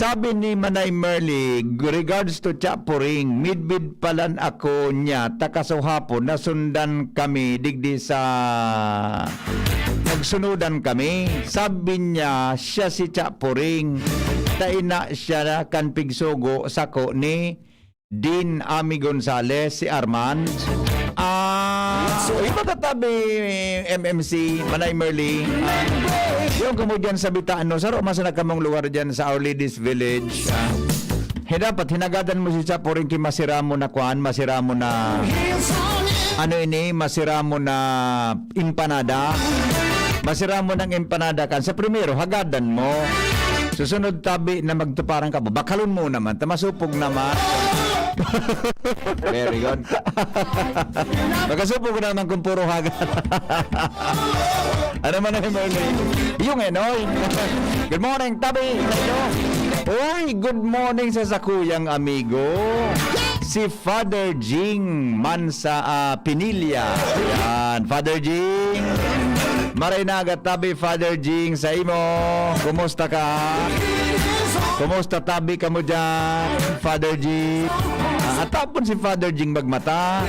Sabi ni Manay Merly, regards to Chapuring, midbid palan ako niya, takasuhapon, nasundan kami, digdi sa... Nagsunudan kami. Sabi niya, siya si Chapuring. Taina siya na kanpigsugo sako ni Dean Ami Gonzales, si Armand. So, iba katabi MMC, Manay Merly. Yung kemudian sa Bitaan, no, saro, masa na kamong lugar dyan sa Our Ladies Village. Dapat hinagadan mo si Chapuring kay masira mo na kuan, masira mo na ano ini, masira mo na empanada. Masira mo ng empanada kan. Sa primero, hagadan mo. Susunod tabi na magtuparan ka. Bakalon mo naman. Tamasupog naman. Very good. Magkasupog naman kung puro hagad. Ano man ang Merly? Yung enoy. Good morning, tabi. Uy, good morning sa sakuyang amigo. Si Father Jing Mansa Pinilla. Yan, Father Jing. Maray nagat tabi, Father Jing, sa imo. Kumusta ka? Kumusta tabi ka mo dyan, Father Jing? Atapon si Father Jing magmata.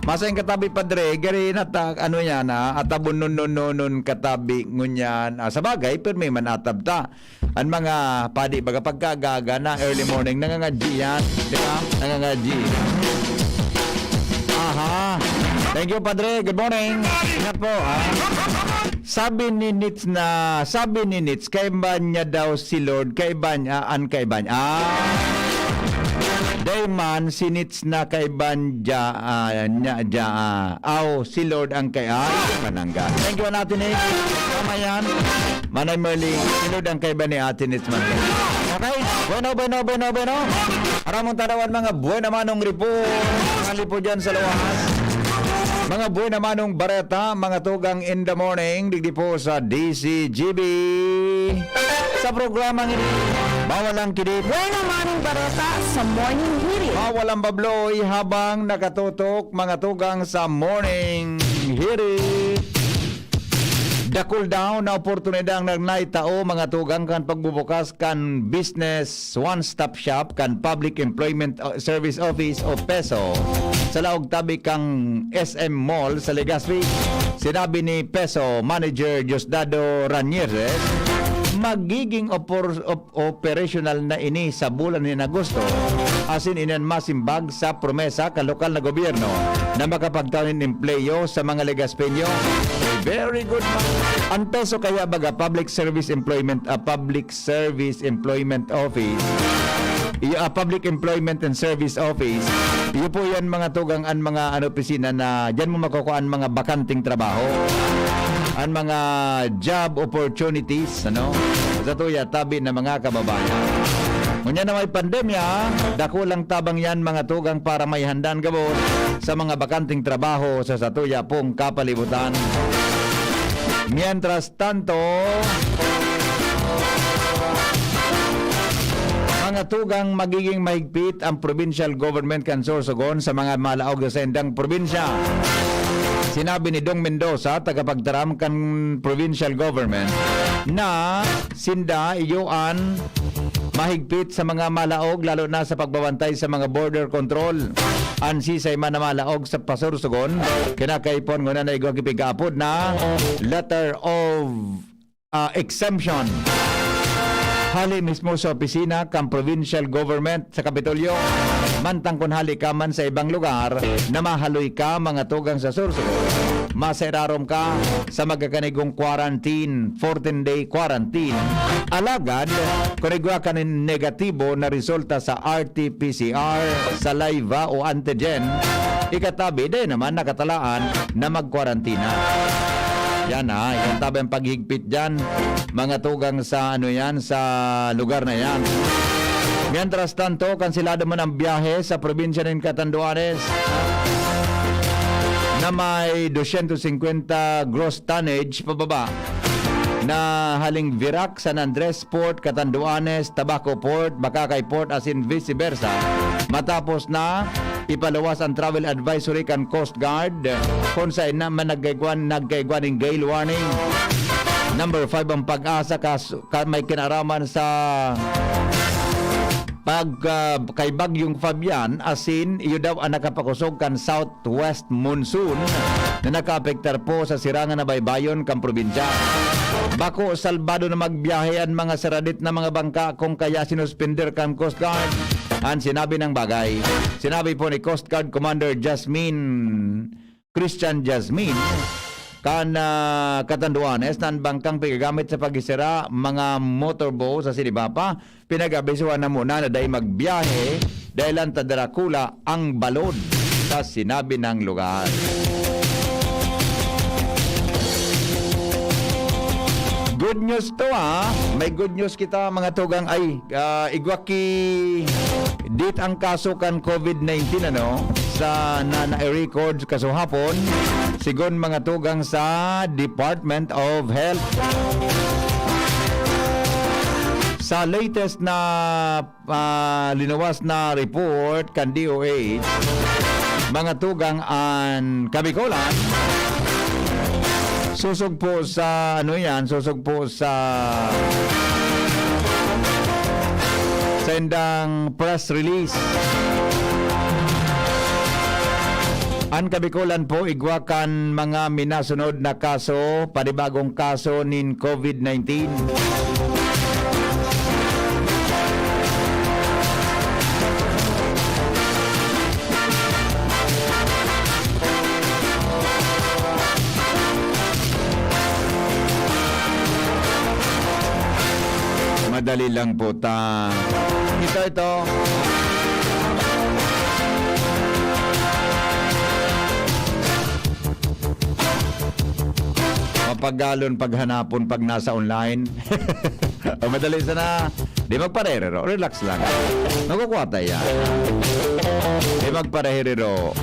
Masayang katabi, Padre, gari na ano yan, atabon nun katabi ngunyan. Sa bagay, pero may manatab ta. Ang mga padi, baga pagkagaga na early morning, nangangadji yan. Diba? Nangangadji. Aha. Thank you, Padre. Good morning. Ingat po, Sabi ni Nitz, kaiba niya daw si Lord, kaiba niya. Dayman, si Nitz na kaiban si Lord ang manangga. Thank you natin tama yan. Manay Merly, si Lord ang kaiban ni Ate Nitz man. Okay? Bueno. Aramong tanawan mga buhay namanong report. Mga lipo dyan sa luwas. Mga buhay namanong bareta, mga tugang in the morning, digdi po sa DCGB. Sa programang ini, bawalang kidip. Buhay naman ang barata sa morning hearing. Bawalang babloy habang nakatutok mga tugang sa morning hearing. Dakul down na oportunidad ang nagnaitao mga tugang kan pagbubukas kan business one-stop shop kan Public Employment Service Office o PESO sa laog tabi kang SM Mall sa Legazpi. Sinabi ni PESO Manager Diosdado Ranieres, magiging operational na ini sa bulan ni Agosto asin inan masimbag sa promesa kan lokal na gobyerno na makapagtawin empleyo sa mga Legazpeño. Very good. Ang PESO kaya baga Public Service Employment Office. Public Employment and Service Office. Iyo po yan mga tugang ang mga opisina na diyan mo makukuha mga bakanting trabaho. Ang mga job opportunities, sa tuya tabi na mga kababayan. Ngunya na may pandemya, dako lang tabang yan mga tugang para may handaan gabos sa mga bakanting trabaho sa satuya pong kapalibutan. Mientras tanto, mga tugang magiging mahigpit ang provincial government kan Sorsogon sa mga malaog sa endang probinsya. Sinabi ni Dong Mendoza, tagapagtaram kan provincial government, na sinda iyuan mahigpit sa mga malaog lalo na sa pagbabantay sa mga border control. Ansisay man na malaog sa Pasorsogon, kinakaipon nguna na igwagipigapod na letter of exemption. Hali mismo sa opisina kang provincial government sa Kapitolyo. Mantang kun hali ka man sa ibang lugar na mahaloy ka mga tugang sa Sorsogon, masairarom ka sa magkakanigong quarantine, 14-day quarantine. Alagad, kung igwa ka ng negatibo na resulta sa RT-PCR, saliva o antigen, ikatabi din naman nakatalaan na magkwarantina. Yan yung tabi ang paghigpit dyan, mga tugang sa sa lugar na yan. Mientras tanto, kansilado man ang biyahe sa probinsya ng Catanduanes na may 250 gross tonnage pababa na haling Virac, San Andres Port, Catanduanes, Tabaco Port, Bakakay Port as in vice versa. Matapos na ipaluwas ang travel advisory kan Coast Guard kung saan naman nagkaigwan ng gale warning. Number 5 ang pag-asa may kinaraman sa pag kay Bagyong Fabian, asin iyo daw ang nakapakusog kan southwest monsoon na nakaapektar po sa sirangan na baybayon kang probinsya. Bako salbado na magbiyahe ang mga saradit na mga bangka kung kaya sinuspender kan Coast Guard. Ang sinabi ng bagay. Sinabi po ni Coast Guard Commander Christian Jasmine kan Katanduanes nan bangkang pagagamit sa pagisira mga motorboat sa Sinibapa pinagabisuan na muna na dahil magbiyahe dahil ang tadarakula ang balod sa sinabi ng lugar. Good news to may good news kita mga tugang ay igwaki dit ang kaso kan COVID-19 sa na-record kaso hapon sigon mga tugang sa Department of Health. Sa latest na linawas na report kan DOH mga tugang ang Kabikolan susog po sa sendang press release. Ang Kabikolan po igwakan mga minasunod na kaso, panibagong kaso nin COVID-19. Madali lang po ta. Ito. Mapagalon paghanapon pag nasa online. O madali sana. Di magparehero. Relax lang. Nakukuwata yan. Di magparehero.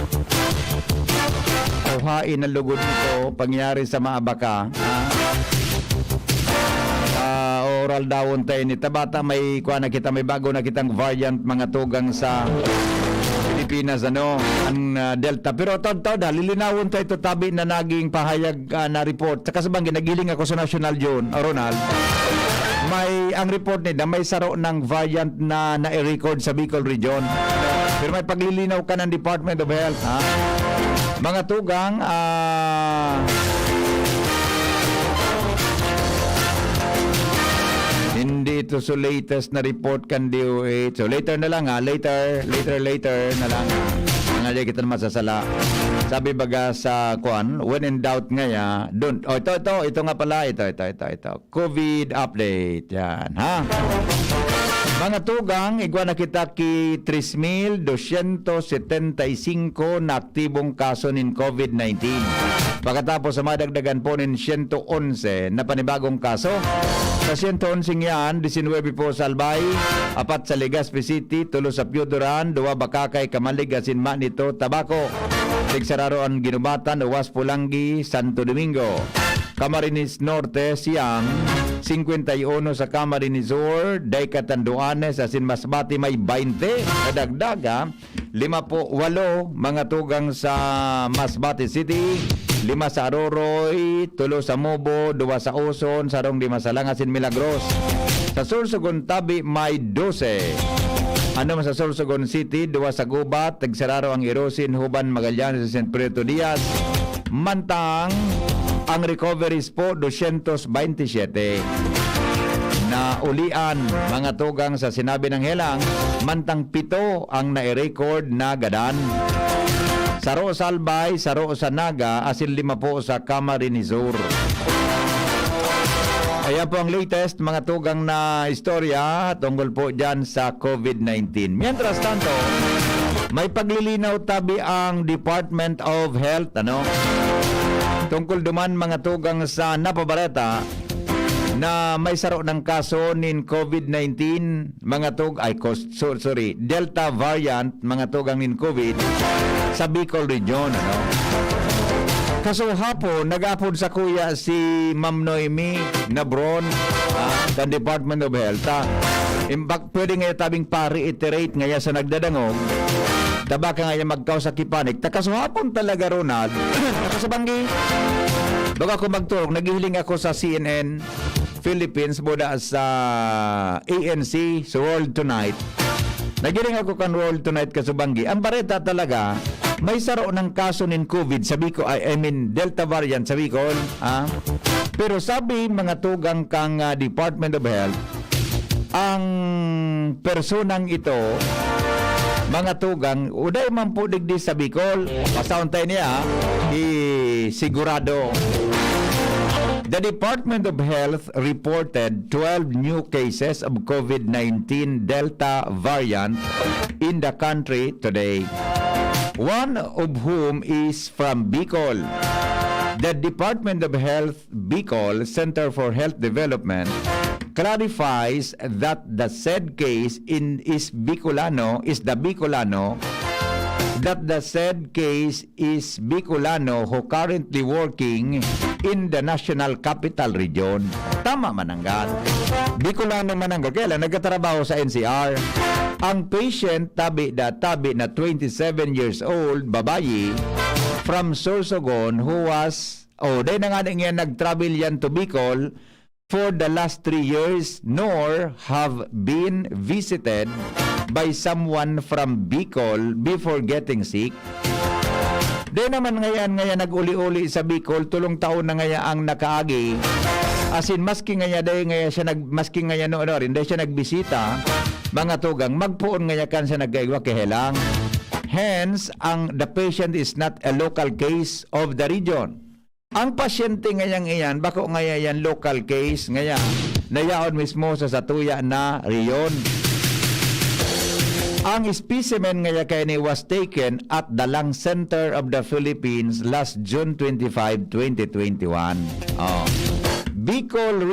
Kuhain ang lugod nito. Pangyari sa maabaka. Oral dawon tayo ni tabata may kuha na kita may bago na kitang variant mga tugang sa Pilipinas ang Delta pero taon-taon lilinawon tayo ito tabi na naging pahayag na report sa kasabang ginagiling ako sa National John Ronald may ang report nila may saro ng variant na na-record sa Bicol Region pero may paglilinaw ka ng Department of Health mga tugang hindi ito so latest na report kan DOH. So later na lang later na lang. Nga kita masasala. Sabi baga sa kuan, when in doubt nga don't. Ito nga pala ito. COVID update. Yan, ha. Mga tugang, igwa na kita ki 3,275 na aktibong kaso nin COVID-19. Pagkatapos sa madagdagan po nin 111 na panibagong kaso. Sa 111 yan, 19 po sa Albay, 4 sa Legazpi City, 3 sa Piodoran, 2 Bakakay, Kamalig, Asinma nito, Tabaco. Tigsararo ang Ginubatan, Uwas Pulangi, Santo Domingo. Camarines Norte, Siam, 51 sa Camarines Sur, Daikatanduanes, Asin Masbati may 20, kadagdaga, 8 mga tugang sa Masbati City, 5 sa Aroroy, 3 sa Mobo, 2 sa Uson, sarong 5 sa Langasin Milagros. Sa Sorsogon Tabi may 12. Sa Sorsogon City, 2 sa Gubat, Tagsararo ang Irosin, Huban, Magallanes, San Pedro Diaz. Mantang ang recoveries po 227 na ulian mga tugang sa sinabi ng helang mantang 7 ang nai-record na gadan. Saro sa Albay, saro sa Naga, asin 5 po sa Camarines Sur. Ayan po ang latest mga tugang na istorya tungkol po dyan sa COVID-19. Mientras tanto, may paglilinaw tabi ang Department of Health tungkol duman mga tugang sa Napabareta na may saro ng kaso nin COVID-19 mga Delta variant mga tugang nin COVID sa Bicol Region Kaso hapon nag-apod sa kuya si Ma'am Noemi Nabron sa Department of Health imbak pwede nga tabing pa-reiterate nga sa nagdadangog taba ka nga magkaw sa kipanik kaso hapon talaga Ronald nakasabanggi baga ako magturog naghihiling ako sa CNN Philippines boda sa ANC sa World Tonight Nagiling ako kan roll tonight kasubanggi. Ang bareta talaga, may saro ng kaso ng COVID sa Bicol, I mean Delta variant sa Bicol. Pero sabi mga tugang kang Department of Health, ang personang ito, mga tugang, uday man po digdi sa Bicol, pasauntay niya, sigurado. The Department of Health reported 12 new cases of COVID-19 Delta variant in the country today. One of whom is from Bicol. The Department of Health Bicol Center for Health Development clarifies that the said case is Bicolano, that the said case is Bicolano who currently working in the National Capital Region. Tama mananggat. Bicolano mananggat. Kaya lang nagkatrabaho sa NCR. Ang patient tabi na 27 years old, babayi, from Sorsogon who was, dahil na nga niya nag-travel yan to Bicol for the last 3 years, nor have been visited by someone from Bicol before getting sick. Di naman ngayon nag-uli-uli sa Bicol, tulong taon na ngayon ang nakaagi. As in, maski ngayon siya nagbisita, mga tugang, magpuon ngayon kan siya nagkaigwa kehelang. Hence, the patient is not a local case of the region. Ang pasyente ngayon iyan, bako ngayon yan local case, ngayon, nayaon mismo sa Satuya na riyon. Ang specimen ngayon kaya ni was taken at the Lung Center of the Philippines last June 25, 2021. Bicol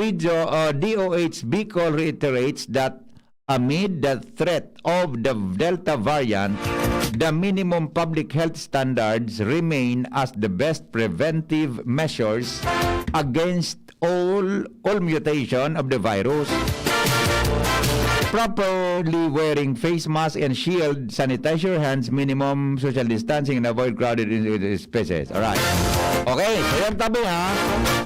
DOH Bicol reiterates that amid the threat of the Delta variant, the minimum public health standards remain as the best preventive measures against all mutation of the virus. Properly wearing face mask and shield, sanitize your hands, minimum social distancing, and avoid crowded spaces. Alright. Okay, so yan tabi ha.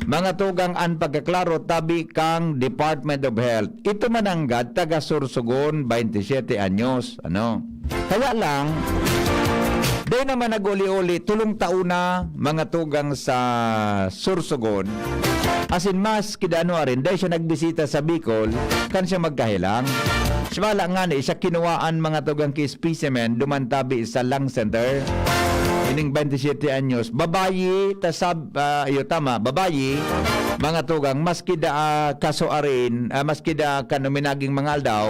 Mga tugang an pagkaklaro, tabi kang Department of Health. Ito mananggad, taga Sorsogon, 27 anyos. Kaya lang, di naman nag-uli-uli, tulong tauna, mga tugang sa Sorsogon. As in, mas kidano rin, dahil siya nagbisita sa Bicol, kan siya magkahilang. Simala nga na, siya kinuwaan mga tugang specimen, dumantabi sa Lung Center. Ining 27 anyos. Babayi, babayi, mga tugang, maski da kaso arin, maski da kanuminaging mga aldaw,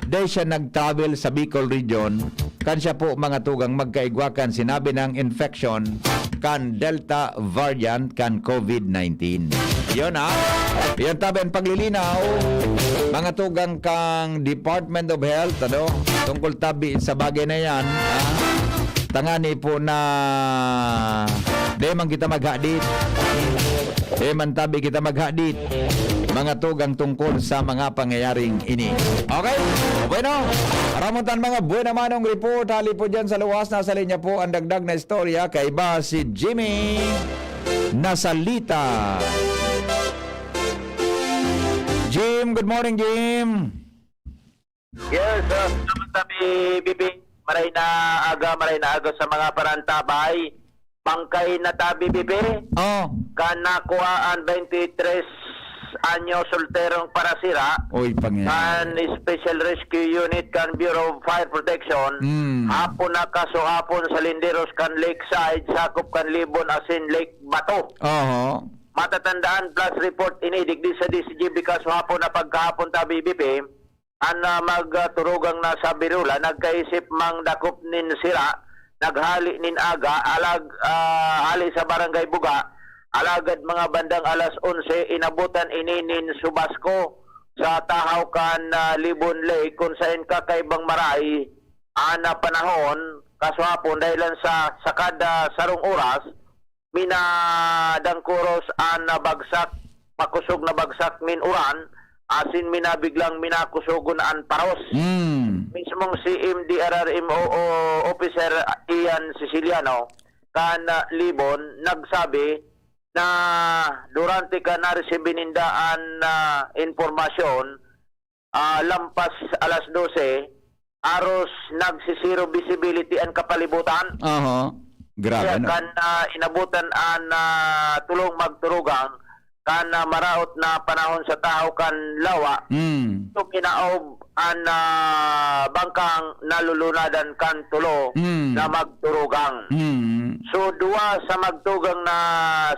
dahil siya nag-travel sa Bicol region, kan siya po mga tugang magkaigwakan, sinabi ng infection, kan Delta variant, kan COVID-19. Yun Yan tabi ang paglilinaw, mga tugang kang Department of Health, tungkol tabi sa bagay na yan, tangani po na deman kita maghadit. Deman tabi kita maghadit. Mga tugang tungkol sa mga pangyayaring ini. Okay? Bueno, aramutan mga buena manong report. Hali po dyan sa luwas. Nasa linya po ang dagdag na istorya kay ba si Jimmy Nasalita. Jim, good morning, Jim. Yes, sabi Bibi, maray na aga sa mga parantabay. Pangkay na tabi Bibi. Kanakuhaan 23 anyo solterong parasira. Oy, kan Special Rescue Unit kan Bureau of Fire Protection. Hapon na kaso hapon sa Linderos kan Lakeside, sakop kan Libon asin Lake Bato. Matatandaan plus report inidigdi sa DCGB kaso hapon na pagkahapon tabi Bibi. Magturugang na sa Birula, nagkaisip mang dakop nin sira, naghali nin aga, hali sa Barangay Buga, alagad mga bandang alas 11, inabutan inin Subasco sa tahaw kan Libon Lake, kung saan kakaibang maray, panahon, kaswapon, dahilan sa kada sarong oras, minadangkuros bagsak, pakusog na bagsak min uran, asin minabiglang minakusugunaan paros. Mismong si MDRRMO Officer Ian Siciliano kan Libon nagsabi na durante ka naresibinindaan na informasyon lampas alas 12 aros nagsisiro visibility ang kapalibutan. Grabe, Kaya no? kan inabutan an tulong magturugang kan maraot na panahon sa tao kan lawa. So kinaob an bangkang nalulunadan kan tulo na magturugang. So duwa sa magtugang na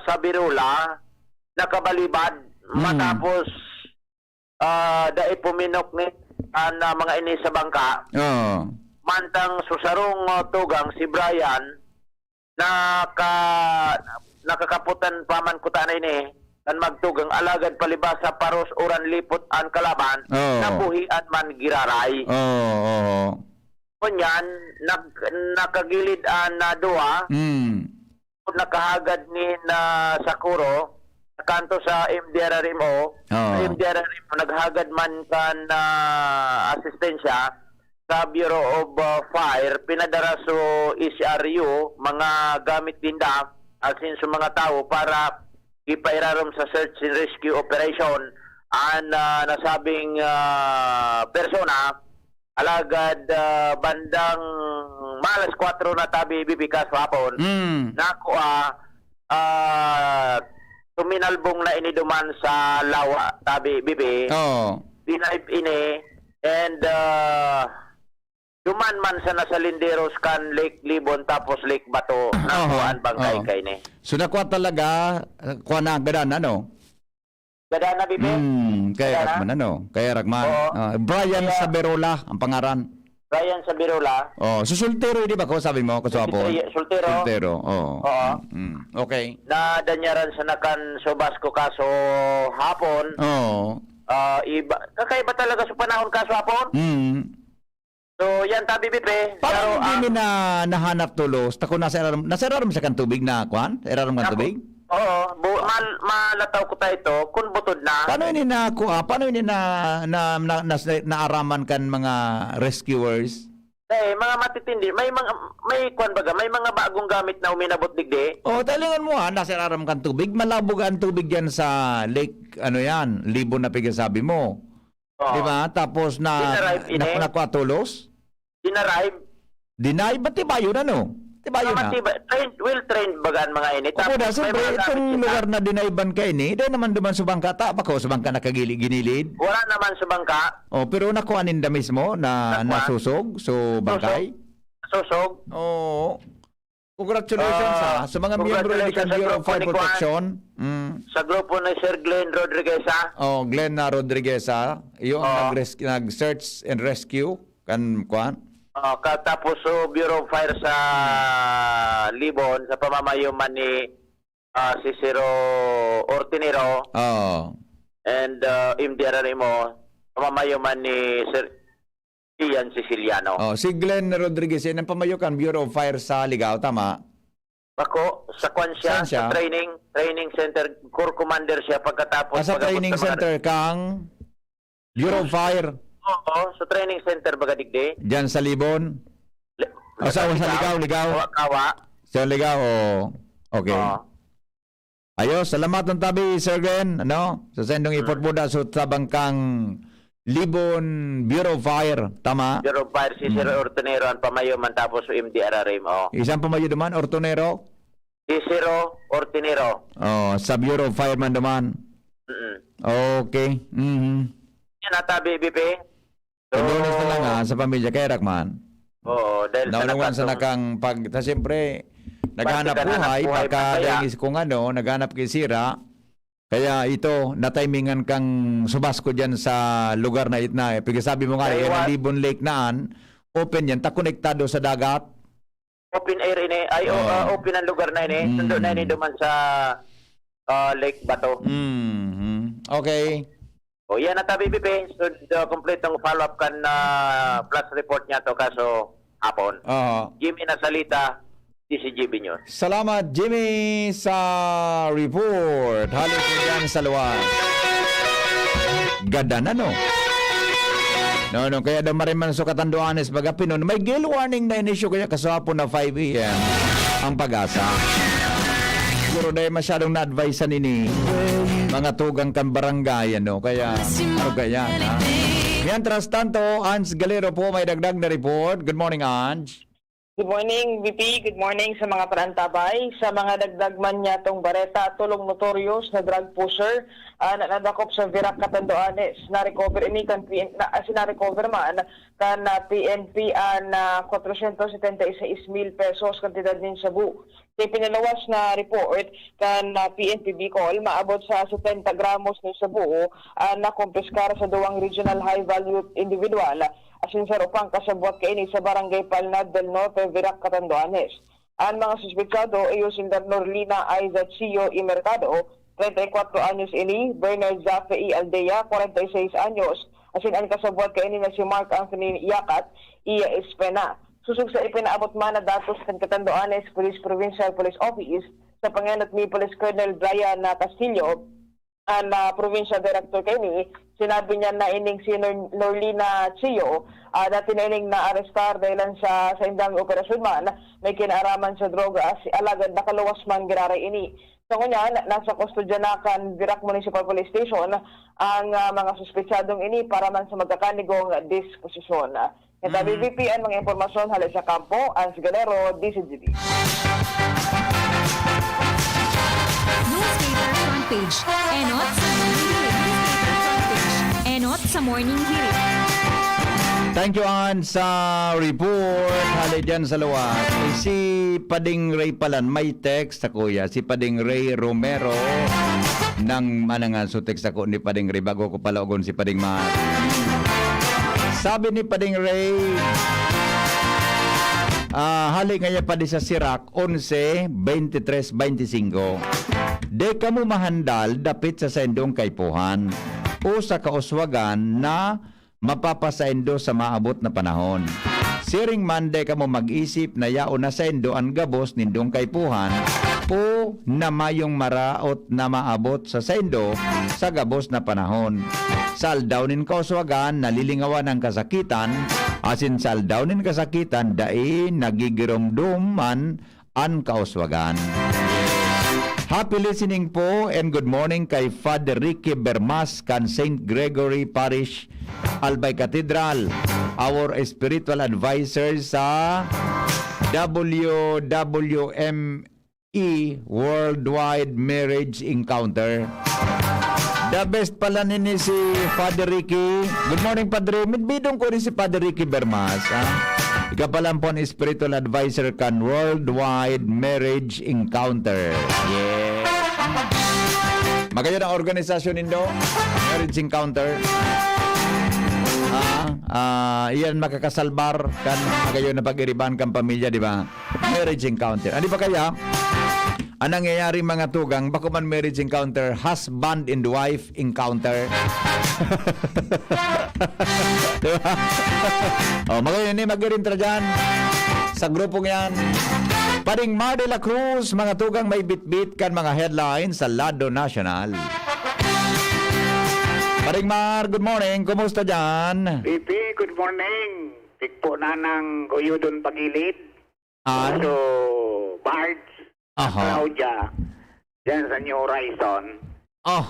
sa Birula nakabalibad matapos dai puminok ni an mga ini sa bangka. Mantang susarong tugang si Brian nakakaputan paman ko tanay ni kan magtugang alagad palibasa paros oran lipot an kalaban nabuhian man giraray. Kunyan nakagilid an na duwa nakahagad ni na Sakuro kanto sa MDRRMO. MDRRMO naghagad man kan asistensya sa Bureau of Fire, pinadara so ECRU mga gamit tinda asin sa mga tao para ipairarom sa search and rescue operation ang nasabing persona alagad bandang malas 4 na tabi bibikas hapon nakuha tuminalbong na iniduman sa lawa tabi bibi dinaip ini and duman man sa nasa Linderos kan Lake Libon tapos Lake Bato nakuhaan bangkay kay ni. So nakuha talaga kuha na gadan ano? Gadan na bibi? Kaya Ragman ano? Kaya Ragman. Brian Saberola ang pangaran. Brian Saberola. So sultero di ba ko sabi mo kaswapo? Sultero. Sultero. Oo. Okay. Na danyaran sa nakan Sobasco kaso hapon. Iba kakaiba talaga sa panahon kaso hapon. So, yan tabi bipe. Paano hindi na nahanap tulos? Tako nasa eraram sa kan tubig na kwan? Eraram kan tubig? Oo. Malataw ko tayo ito. Kung butod na. Paano hindi na paano hindi naaraman kan mga rescuers? Mga matitindi. May kwan baga. May mga bagong gamit na uminabot digdi. Talingan mo nasa eraram kan tubig. Malabog ang tubig yan sa lake, ano yan, Libon na pigasabi mo. Di ba? Tapos nakuha tulos? Dinarive? Ba't tibayo na, no? Tibayo na? Well-trained bagaan mga ini. Siyempre, itong lugar na dinaiban ka ini, dahil naman duman sa bangka, ba ko sa bangka nakagilid-ginilid? Wala naman sa bangka. Pero nakuha ninda mismo na nasusog so bangkay? Susog? Oo. Congratulations sa mga miyembro ng Bureau of Fire Protection. Sa grupo ni Sir Glenn Rodriguez. Glenn Rodriguez. Yung nag-search and rescue. Kuan? Tapos Bureau of Fire sa Libon, sa pamamayuman ni si Siro Ortinero. And MDRRMO, pamamayuman ni Sir Ian Siciliano. Si Glenn Rodriguez, yan ang pamayukan Bureau of Fire sa Ligao, tama? Ako, sa kwan siya, sa training center, Corps Commander siya pagkatapos. Sa training center kang Bureau of Fire? Oo, sa training center baga digdi. Diyan sa Libon? Sa Ligao? Kawa. Sa Ligao, okay. Ayos, salamat ng tabi, Sir Glenn. Sa sendong ipot mo da sa tabang kang Libon Bureau of Fire, tama? Bureau of Fire, si Sir Ortonero ang pamayuman tapos sa MDRRMO. Isang pamayo naman, Ortonero? Si Sir Ortonero. Sa Bureau of Fire man naman. Okay. Yan natabi, BP. Condolences na lang sa pamilya kay Rakman. Oo, dahil sa nakang siyempre, naghanap buhay, baka dahil kung naghanap kay sira. Kaya ito, na-timingan kang Sobasco dyan sa lugar na itna. Sabi mo nga, Libon Lake naan, open yan, konektado sa dagat. Open air ini, open ang lugar na ini. Sundo na ini duman sa Lake Bato. Okay. Yan na tabi, BP. So, complete ang follow-up kan plus report niya to kaso hapon. Jimmy Nasalita, DCGB News. Salamat, Jimmy, sa report. Halo po dyan sa luwas. Ganda na, no? Kaya daw mariman so katanduanes baga Pinon. May gale warning na inisyo kaya kasapon na 5 a.m. ang Pag-asa. Siguro dahil masyadong na-advise sa nini. mga tugang kan barangay, ano? Kaya, ano kaya, ha? Mientras tanto, Ans Galero po may dagdag na report. Good morning, Ans. Good morning, VP. Good morning sa mga parantabay. Sa mga dagdag man niya tong bareta, tulong notorious na drug pusher na nadakop sa Virac Catanduanes. Na-recover ini kan na-recover man kan PNP na 476,000 pesos kantidad nin Cebu. Sa pinalawas na report kan PNP Bicol, maabot sa 70 gramos ng Cebu na kumpiskar sa duwang regional high value individual asin sa upang kasabwat kaini sa barangay Palnad del Norte, Virac, Catanduanes. Ang mga suspetsado ay si Norlina Aiza Chio y Mercado, 34 anyos ini, Bernard Zafe y Aldea, 46 anyos, asin ang kasabwat kaini na si Mark Anthony Yakat y Espena. Susug sa ipinaabot man na datos ng Catanduanes Police Provincial Police Office sa panganat ni Police Colonel Brian Castillo, ang provincial director kini, sinabi niya na ining si Norlina Chio dati na ining na-arestar dahil sa indang operasyon man may kinaaraman sa droga alagad nakaluwas man giraray ini. So kunyan, nasa kustodya na kan Virac Municipal Police Station ang mga suspetsadong ini para man sa magkakanigong disposisyon. Kaya BBP ang mga impormasyon halin sa kampo, Ans Galero, DCGD. Newspaper front page. Enot sa morning hirit. Thank you, Ans, sa report. Hali dyan sa luwas. Si Pading Ray Palan, may text sa kuya. Si Pading Ray Romero ng manangan. So text ako ni Pading Ray bago ko palaogon si Pading Mar. Sabi ni Pading Ray, hali nga pa di sa Sirac 11-23-25. De kamo mahandal dapit sa sendong kaypuhan o sa kauswagan na mapapasendo sa maabot na panahon. Siring man de kamo mag-isip na yao na sendo ang gabos nindong kaypuhan o na mayong maraot na maabot sa sendo sa gabos na panahon. Saldaw nin kauswagan nalilingawan ng kasakitan asin saldaw nin kasakitan dai nagigiromdom man ang kauswagan. Happy listening po and good morning kay Father Ricky Bermas kan St. Gregory Parish, Albay Cathedral, our spiritual advisor sa WWME Worldwide Marriage Encounter. The best pala nini si Father Ricky. Good morning, Padre. Midbidong ko rin si Father Ricky Bermas. Ika pala po ang spiritual advisor kan Worldwide Marriage Encounter. Yeah. Magayon ang organisasyon nindo, Marriage Encounter. Iyan makakasalbar kan magayon na pag-iriban kan pamilya, di ba? Marriage Encounter. Ano ba kaya? Ang nangyayari mga tugang, bako man marriage encounter, husband and wife encounter. Diba? Magayon ni mag-irintra dyan sa grupong yan. Pading Mar de la Cruz, mga tugang may bit-bit kan mga headlines sa Lado National. Pading Mar, good morning. Kumusta dyan? VP, good morning. Tikpo na ng Guyudon Pagilid. So, Bards, Claudia, dyan sa New Horizon.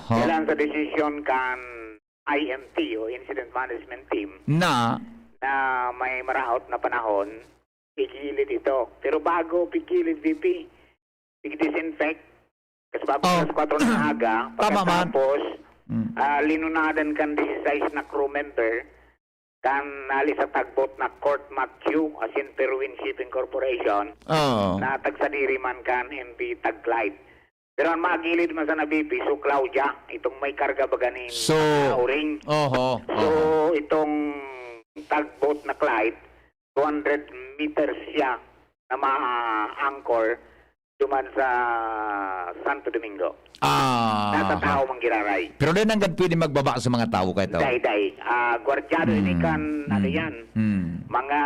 Kailan sa desisyon kan IMT o Incident Management Team na may maraot na panahon, pigilid ito. Pero bago pigilid, VP, pig-disinfect. Kasi bago sa 4 ng aga, pagkatapos, linunadan kan 16 na crew member kan nalis sa tagbot na Court Matthew as in Perwin Shipping Corporation na tagsadiri man kan MP Taglide. Pero ang magilid man sa nabipi, so Claudia, itong may karga ba ganin Auring. So itong tagbot na Clyde, 200 meters siya na ma-anchor duman sa Santo Domingo. Nasa tao mang giraray. Pero din hanggang pwede magbaba sa mga tao kayo. Day. Gwardyado ini kan, ano yan, mga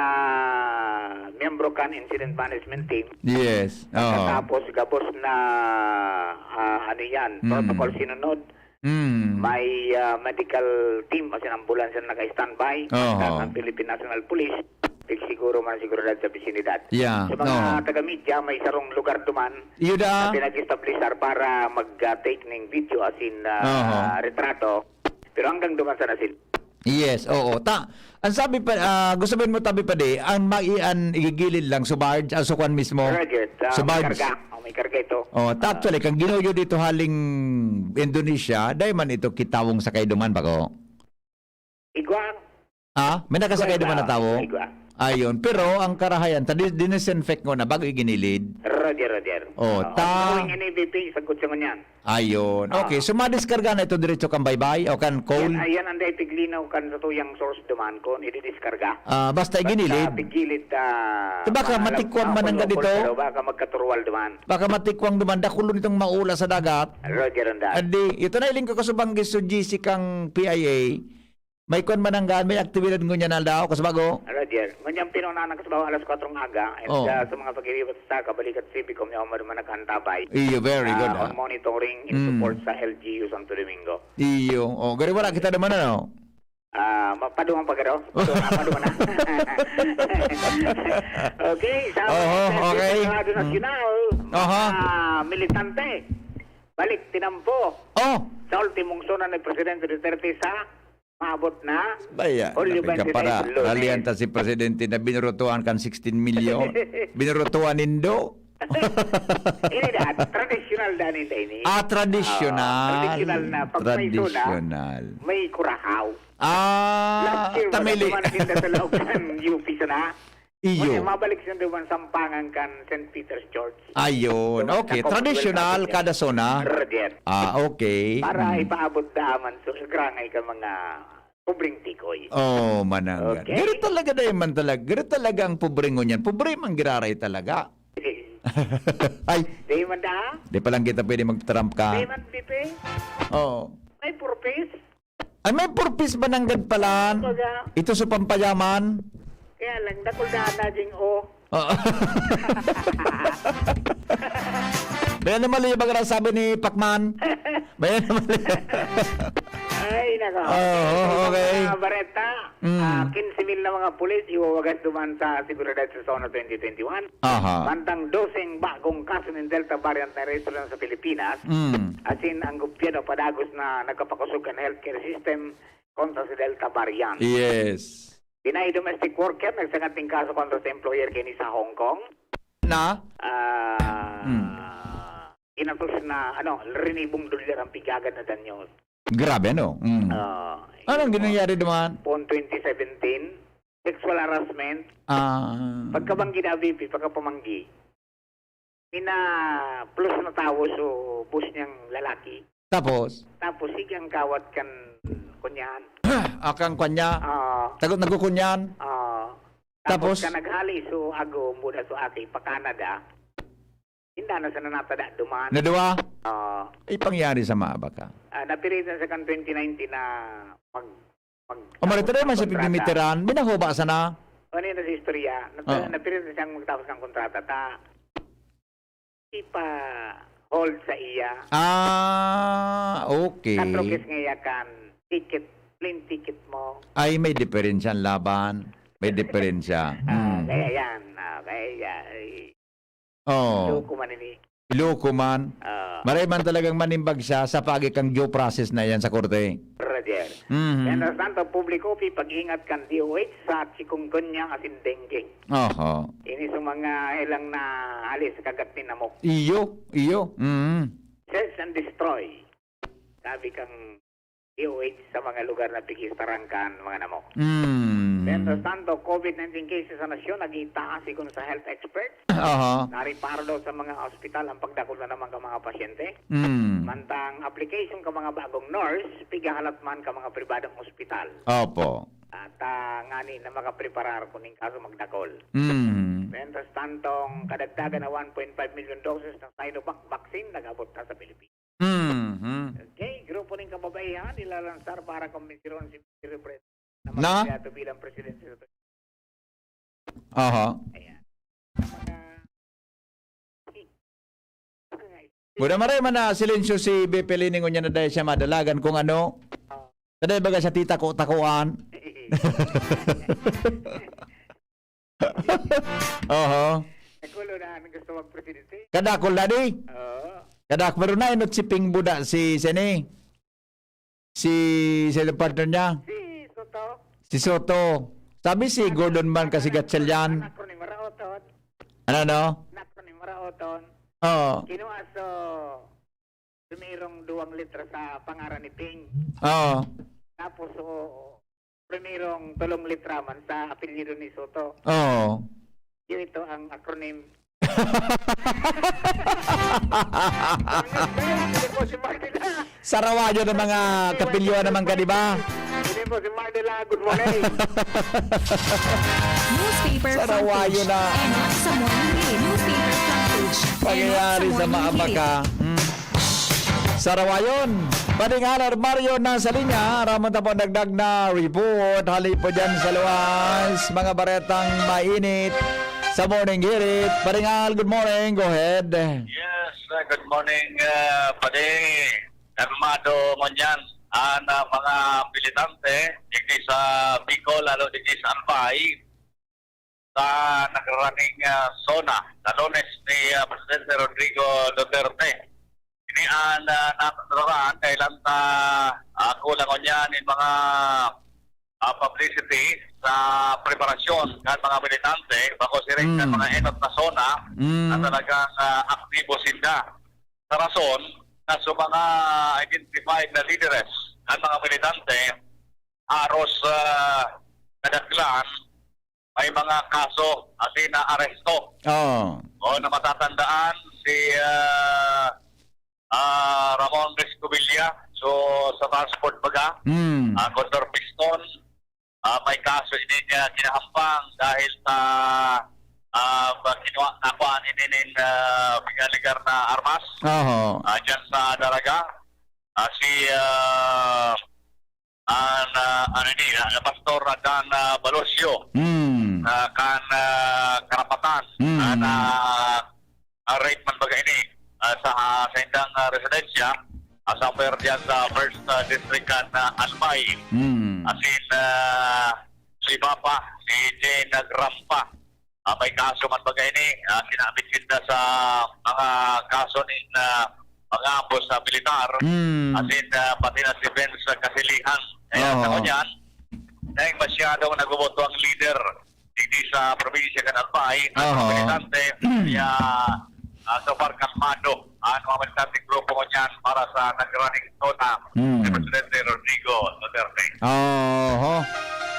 miyembro kan Incident Management Team. Yes. Tapos gabos na, ano yan, protocol sinunod. May medical team, as in ambulansya na naka-standby. Ang Philippine National Police. siguro man seguridad sa bisinidad. Yeah, Sa mga no. taga-media, may sarong lugar duman Iyo na da. pinag-establishar para mag-take ng video as in retrato. Pero hanggang duman sa nasil. Yes, oo. Ang sabi pa, gusto mo tabi pa di, ang maian igigilid lang, subarge, sukuan mismo. Roger, may Subarge. karga. May karga ito. Oh, actually, kang ginuyo dito haling Indonesia, dahil man ito kitawong sakay duman ba ko? Igwang. May nakasakay duman na tawo? Igwang. Ayun, pero ang karahayan, dinisinfect mo na bago iginilid. Roger. Oh, Ang NAVP, sagot sa ngunyan. Ayun. Okay, so madiskarga na ito diretso kang baybay o kan coal? Ayan ang day piglinaw kan sa tuyang source duman ko, ididiskarga. Basta iginilid. Basta pigilid Baka matikwang man ang ganito. Baka magkaturuwal duman. Baka matikwang dumanda kulo nitong maula sa dagat. Roger ang daan. Adi, ito na iling ko kasubang giso GC kang PIA. May kwan mananggaan, may aktibidad ngunya na daw kasabago. Roger. Nganyang pinunanang kasabaw alas 4 ng aga. And Oh. sa mga pag-iribat sa kabalikat Civicom niya umar man nagkantabay. Iyo, very good. On monitoring in support sa LGU Santo Domingo. Iyo. Oh, gari wala kita naman ano. Paduman pa garo. Paduman na. Okay. Sa Okay. Radio Nacional. Militante. Balik tinampo. Oh, Sa ultimong zona ng Presidente Duterte sa maabot na baya. Julio Napika 26, para Lunes. alianta si Presidente na binurutuan kan 16 million. Binurutuan nindo. Ini dah tradisional dan ini. Traditional. Tradisional na pag may zona, Traditional. may kurahaw. Last year, Tamili. wala naman kita sa laukan UP sana. Iyo. Mabalik siya naman sampangan kan St. Peter's Church. Ayun. Okay, traditional kada zona. Roger. Okay. Para ipaabot daman so grangay ka mga kubring tikoy. Oh, mananggan. Okay. Garo talaga dahil man talaga. Garo talaga ang pobringo niyan. Pobre man giraray talaga. Ay, Di man da? di pa lang kita pwede mag-trump Di ka. man pipi? Oh. May purpose? Ay, may purpose ba ng gadpalan? Baga, Ito sa pampayaman? kaya lang, dakuldaan na ding o. Oo. Bayan na mali ba sabi ni Pacman? Bayan na mali. Ay, nako. Okay. Mga bareta, 15,000 na mga pulis iwawagas duman sa seguridad sa zona 2021. Aha. Mantang 12 bagong kaso ng Delta variant na rehisto lang sa Pilipinas. Asin ang gobyerno padagos na nagkapakusog ang healthcare system kontra sa Delta variant. Yes. Pinay domestic worker, nagsangating kaso kontra sa employer kini sa Hong Kong. Na? Inatos na, rinibong dolyar ang pigagan na danyos. Grabe, ano? Anong ginangyari naman? Pon 2017, sexual harassment, pagkabanggi na VP, pagkapamanggi, plus na tao so bus niyang lalaki. Tapos? Tapos sigang kawat kan kunyan. Akang kanya? Tagot nagkukunyan? Tapos Tapos? ka naghali so ago muna so aki pa Canada. Hindi na sa nanatada duman. Nadua? Ay, pangyari sa maaba ka. Napiritan sa kan 2019 na mag Marito rin man siya pipimitiran. Binahuba sa na? ano yun sa istorya? Napiritan siyang magtapos ng kontrata ta ipa hold sa iya. Okay. Katrokis ngaya kan ticket, plane ticket mo. Ay, may diferensya ang laban. May diferensya. Kaya yan. Kaya Oh. loko man ini. Iloko man. Maray man talagang manimbag siya sa pagikang due process na yan sa korte. Roger. Yan ang santo publiko, pag-ingat kan DOH sa chikungunya asin dengue. Oho. Ini sa mga ilang na alis kagat ni namok. Iyo. Search and destroy. Sabi kang DOH sa mga lugar na pigistarangkan mga namok. Pero tanto COVID-19 cases sa nasyon, nag-itaas ikon sa health experts. Oho. Nariparo daw sa mga ospital ang pagdakol na naman ka mga pasyente. Mantang application ka mga bagong nurse, pigahalat man ka mga pribadong ospital. Opo. At ngani na makapreparar kuning kaso magdakol. Pero tantong kadagdagan na 1.5 million doses ng Sinovac vaccine nagabot na sa Pilipinas. Okay, grupo ng kababaihan nilalansar para kumbinsiron si Mr. President na magkandidato bilang presidente sa Oho. Ayan. Buda maray man na silensyo si BP Lining niya na dahil siya madalagan kung ano. Kadaya baga sa tita ko takuan. Oho. Nagulo na gusto mag-presidente. Kadakol na di. Oo. Kadak meron na inot si Ping Buda si Sene. Si partner niya. Si Soto. Si Soto. Sabi si Gordon man kasi Gatchel yan. Anak ko ni Maraoton. Ano no? Anak ko ni Maraoton. Oo. Kinuha so primerong 2 litra sa pangaran ni Ping. Oo. Tapos so primerong 3 litra man sa apelyido ni Soto. Oo. Yun ito ang acronym. Hindi po si Mardela. Sarawayo ng mga kapilyo naman ka, di ba? Hindi po si Mardela. Good morning. Newspaper front Sarawayo page. na. And not sa morning day. Newspaper front page. Pangyayari sa maabaka. Sarawayon. Paningalar Mario na sa linya. Ramon po nagdag na report. Hali po dyan sa luwas. Mga baretang mainit. Sa morning hirit. Paningal, good morning. Go ahead. Yes, good morning, Pade. Armado mo dyan. Mga militante, hindi sa Bicol, lalo hindi sa Albay, sa nagraning zona, sa lunes ni Presidente Rodrigo Duterte. Ini nakaraan kailan kulang o niyan yung mga publicity sa preparasyon ng mga militante bako siring ng mga enot na zona na talagang aktibo sila. Sa rason na sa mga identified na leaders ng mga militante aros kadaglan may mga kaso at na aresto Oh. o na matatandaan si Ramon Rescobilla so sa transport baga Condor Piston may kaso ini niya kinahampang dahil sa nakuhaan ini pingaligar na armas dyan sa Daraga si Pastor Dan Balosio kan karapatan na rate man baga ini sa indang residensya sa per dyan sa 1st District na Albay asin si Papa si Jane Nagrampa may kaso man baga ini sinabit sila sa mga kaso ni mga ambos sa militar asin pati na si Vince Kasilihan kaya sa kanyan dahil masyadong nagboboto ang leader hindi sa probinsya ng Albay at mga militante kaya so far kalmado ang mga militante grupo mo niyan para sa nagraning zona ni Presidente Rodrigo Duterte.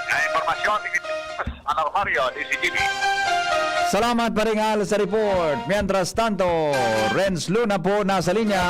Informasyon Anal Mario, DCTV. Salamat Paringal sa report. Mientras tanto, Renz Luna po nasa linya.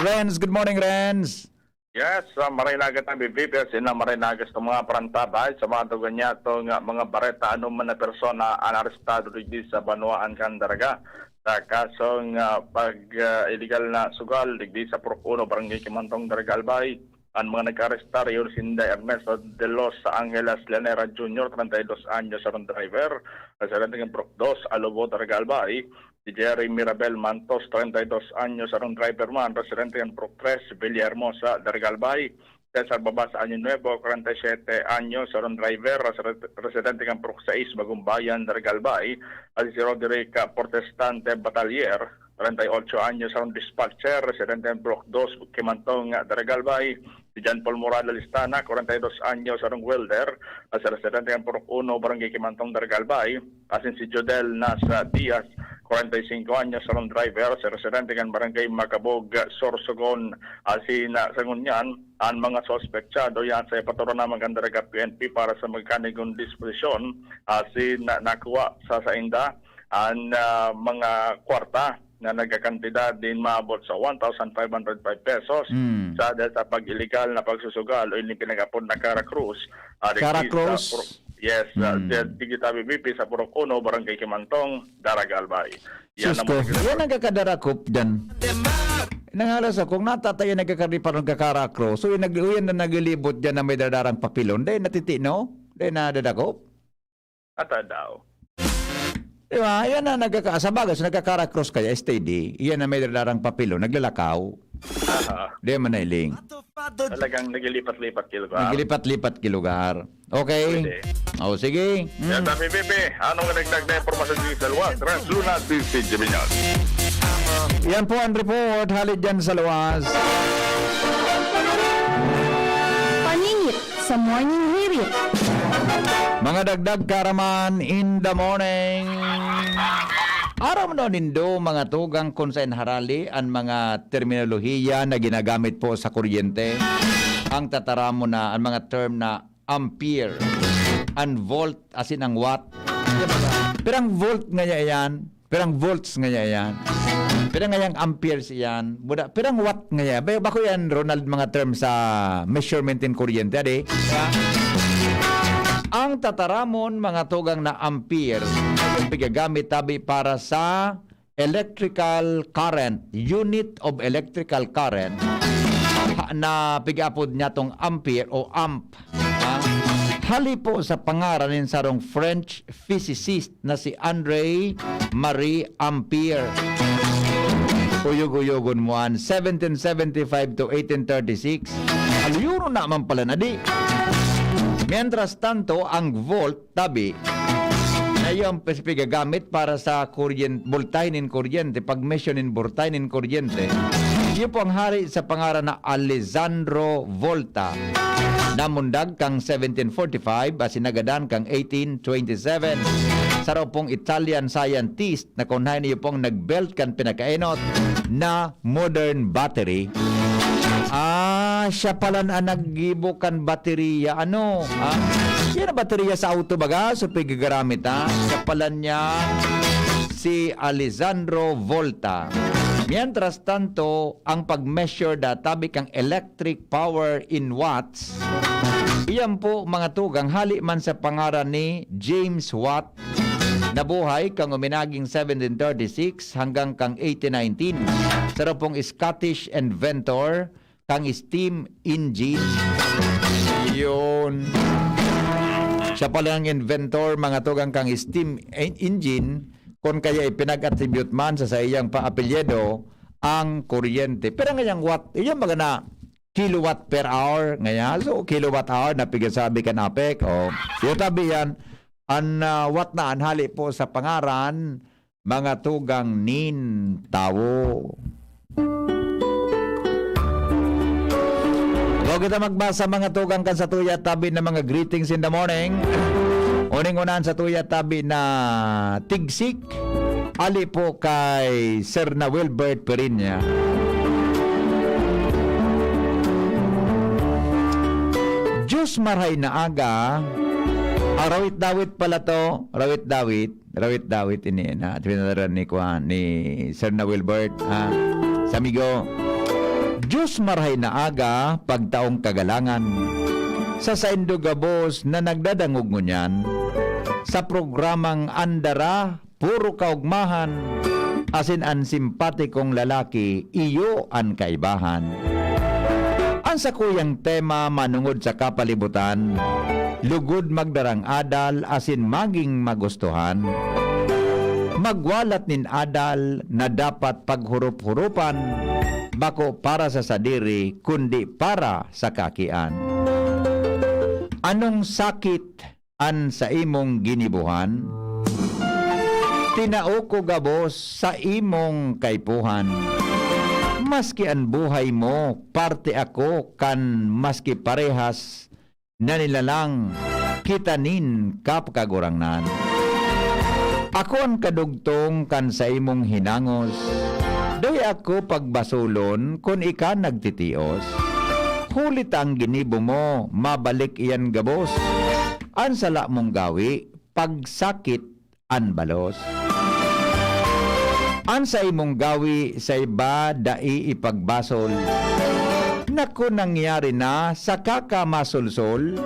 Renz, good morning Renz. Yes, marinagat ang BBP, marinagat ng mga parantabay sa mga tugan niya itong mga bareta anuman na persona anarestado digdi sa Banuaan Candaraga sa kasong pag-illegal na sugal digdi sa Purok 1 Barangay Kimantong Daraga Albay. Ang mga nag-arestar yun si Ernesto de los Angeles Llanera Jr., 32 anyos sa driver, residente ng Purok 2, Alobo, Daraga Albay. Si Jerry Mirabel Mantos, 32 anyos sa driver man, residente ng Purok 3, Villahermosa, Daraga Albay. Cesar Babas Año Nuevo, 47 anyos sa driver, residente ng Purok 6, Bagumbayan, Daraga Albay. At si Roderick Protestante Batalier, 38 anyos sa dispatcher, residente ng Purok 2, Kimantong, Daraga Albay. Si John Paul Morales Listana, 42 anyos sa welder, at sa residente ng Purok 1, Barangay Kimantong, Daraga Albay. Asin si Jodel Nasa Diaz, 45 anyos sa driver, sa residente ng Barangay Macabog, Sorsogon. Asin sa ngunyan, ang mga sospeksyado yan sa ipaturo naman ng Daraga PNP para sa magkanigong disposisyon. Asin nakuha sa sainda ang mga kwarta na nagkakantidad din maabot sa 1,505 pesos sa pag-illegal na pagsusugal o yung pinagapon na Caracruz. Caracruz? Yes, Digita BBP sa Purok 1, Barangay Kimantong, Daraga Albay. Susko, yan ang kakadarakop dyan. Nangalas ako, kung natatayo nagkakaripa ng Caracruz, so yung na naglilibot dyan na may dadarang papilon, dahil natitino, dahil nadadakop. Ata daw. Diba? Yan na nagkakasabagas, nagkakarakross kaya, steady. Yan na may dadarang papilo, naglalakaw. Di man nailing. Talagang nagilipat-lipat kilo ka. Naglilipat-lipat kilugar. Okay? Pwede. O, sige. Kaya sabi, Bibi, anong nagdag na impormasyon dito sa luwas? Transluna TV Jiminion. Yan po ang report. Halid dyan sa luwas. Paninit sa morning hirit. Mga dagdag karaman in the morning. Araw na nindo mga tugang konsen harali ang mga terminolohiya na ginagamit po sa kuryente. Ang tataramo na ang mga term na ampere, and volt asin ang watt. Pirang volt nga yan, pirang volts nga yan. Pirang nga yang amperes yan. Buda, pirang watt nga yan. Bako yan Ronald mga term sa measurement in kuryente adi. Ang tataramon mga tugang na ampere ay pigagamit tabi para sa electrical current, unit of electrical current na pigapod niya tong ampere o amp. Hali po sa pangaranin sarong French physicist na si André Marie Ampere. Uyog-uyogon mo 1775 to 1836. Aliyuro naman pala na di. Mientras tanto, ang volt, tabi, na yung gagamit para sa voltainin kuryente, pag-measure in voltainin kuryente, yun po ang hari sa pangaran na Alessandro Volta. Namundag kang 1745, asinagadan kang 1827. Sa raw pong Italian scientist na kunhay niyo pong nag-belt kan pinakainot na modern battery. Siya pala na naggibukan baterya. Yan ang baterya sa auto baga. So, pigagamit Siya pala niya si Alessandro Volta. Mientras tanto, ang pag-measure tabi kang electric power in watts, iyan po mga tugang hali man sa pangaran ni James Watt. Nabuhay kang uminaging 1736 hanggang kang 1819. Sa pong Scottish inventor kang steam engine. Yun. Siya pala ang inventor, mga tugang kang steam engine, kung kaya ipinag-attribute man sa iyang paapelyedo ang kuryente. Pero ngayang watt, iyan mga na kilowatt per hour. Ngayon, so kilowatt hour na pigasabi ka na apek. Yung tabi yan, ang watt na anhali po sa pangaran, mga tugang nin tawo. Huwag kita magbasa mga tugang kan sa tuya tabi na mga greetings in the morning. Uning-unahan sa tuya tabi na tigsik. Ali po kay Sir na Wilbert Perinya. Diyos marhay na aga. Rawit-dawit pala to. Rawit-dawit ini na. Tinadaran ni Sir na Wilbert. Samigo. Diyos marhay na aga, pagtaong kagalangan. Sa Saindo Gabos na nagdadangog ngunyan, sa programang Andara, puro kaugmahan, asin an simpatikong lalaki, iyo an kaibahan. Ang sa kuyang tema manungod sa kapalibutan, lugod magdarang adal, asin maging magustuhan. Magwalat nin adal na dapat paghurup-hurupan, bako para sa sadiri, kundi para sa kakian. Anong sakit an sa imong ginibuhan? Tinao ko gabos sa imong kaipuhan. Maski ang buhay mo, parte ako kan maski parehas na nilalang kitanin kapkagurangnan. Ako ang kadugtong kan sa imong hinangos. Doy ako pagbasulon kung ika nagtitios. Hulit ang ginibo mo, mabalik iyan gabos. An sala mong gawi, pagsakit an balos. An sa imong gawi sa iba dai ipagbasol. Naku nangyari na sa kakamasulsol.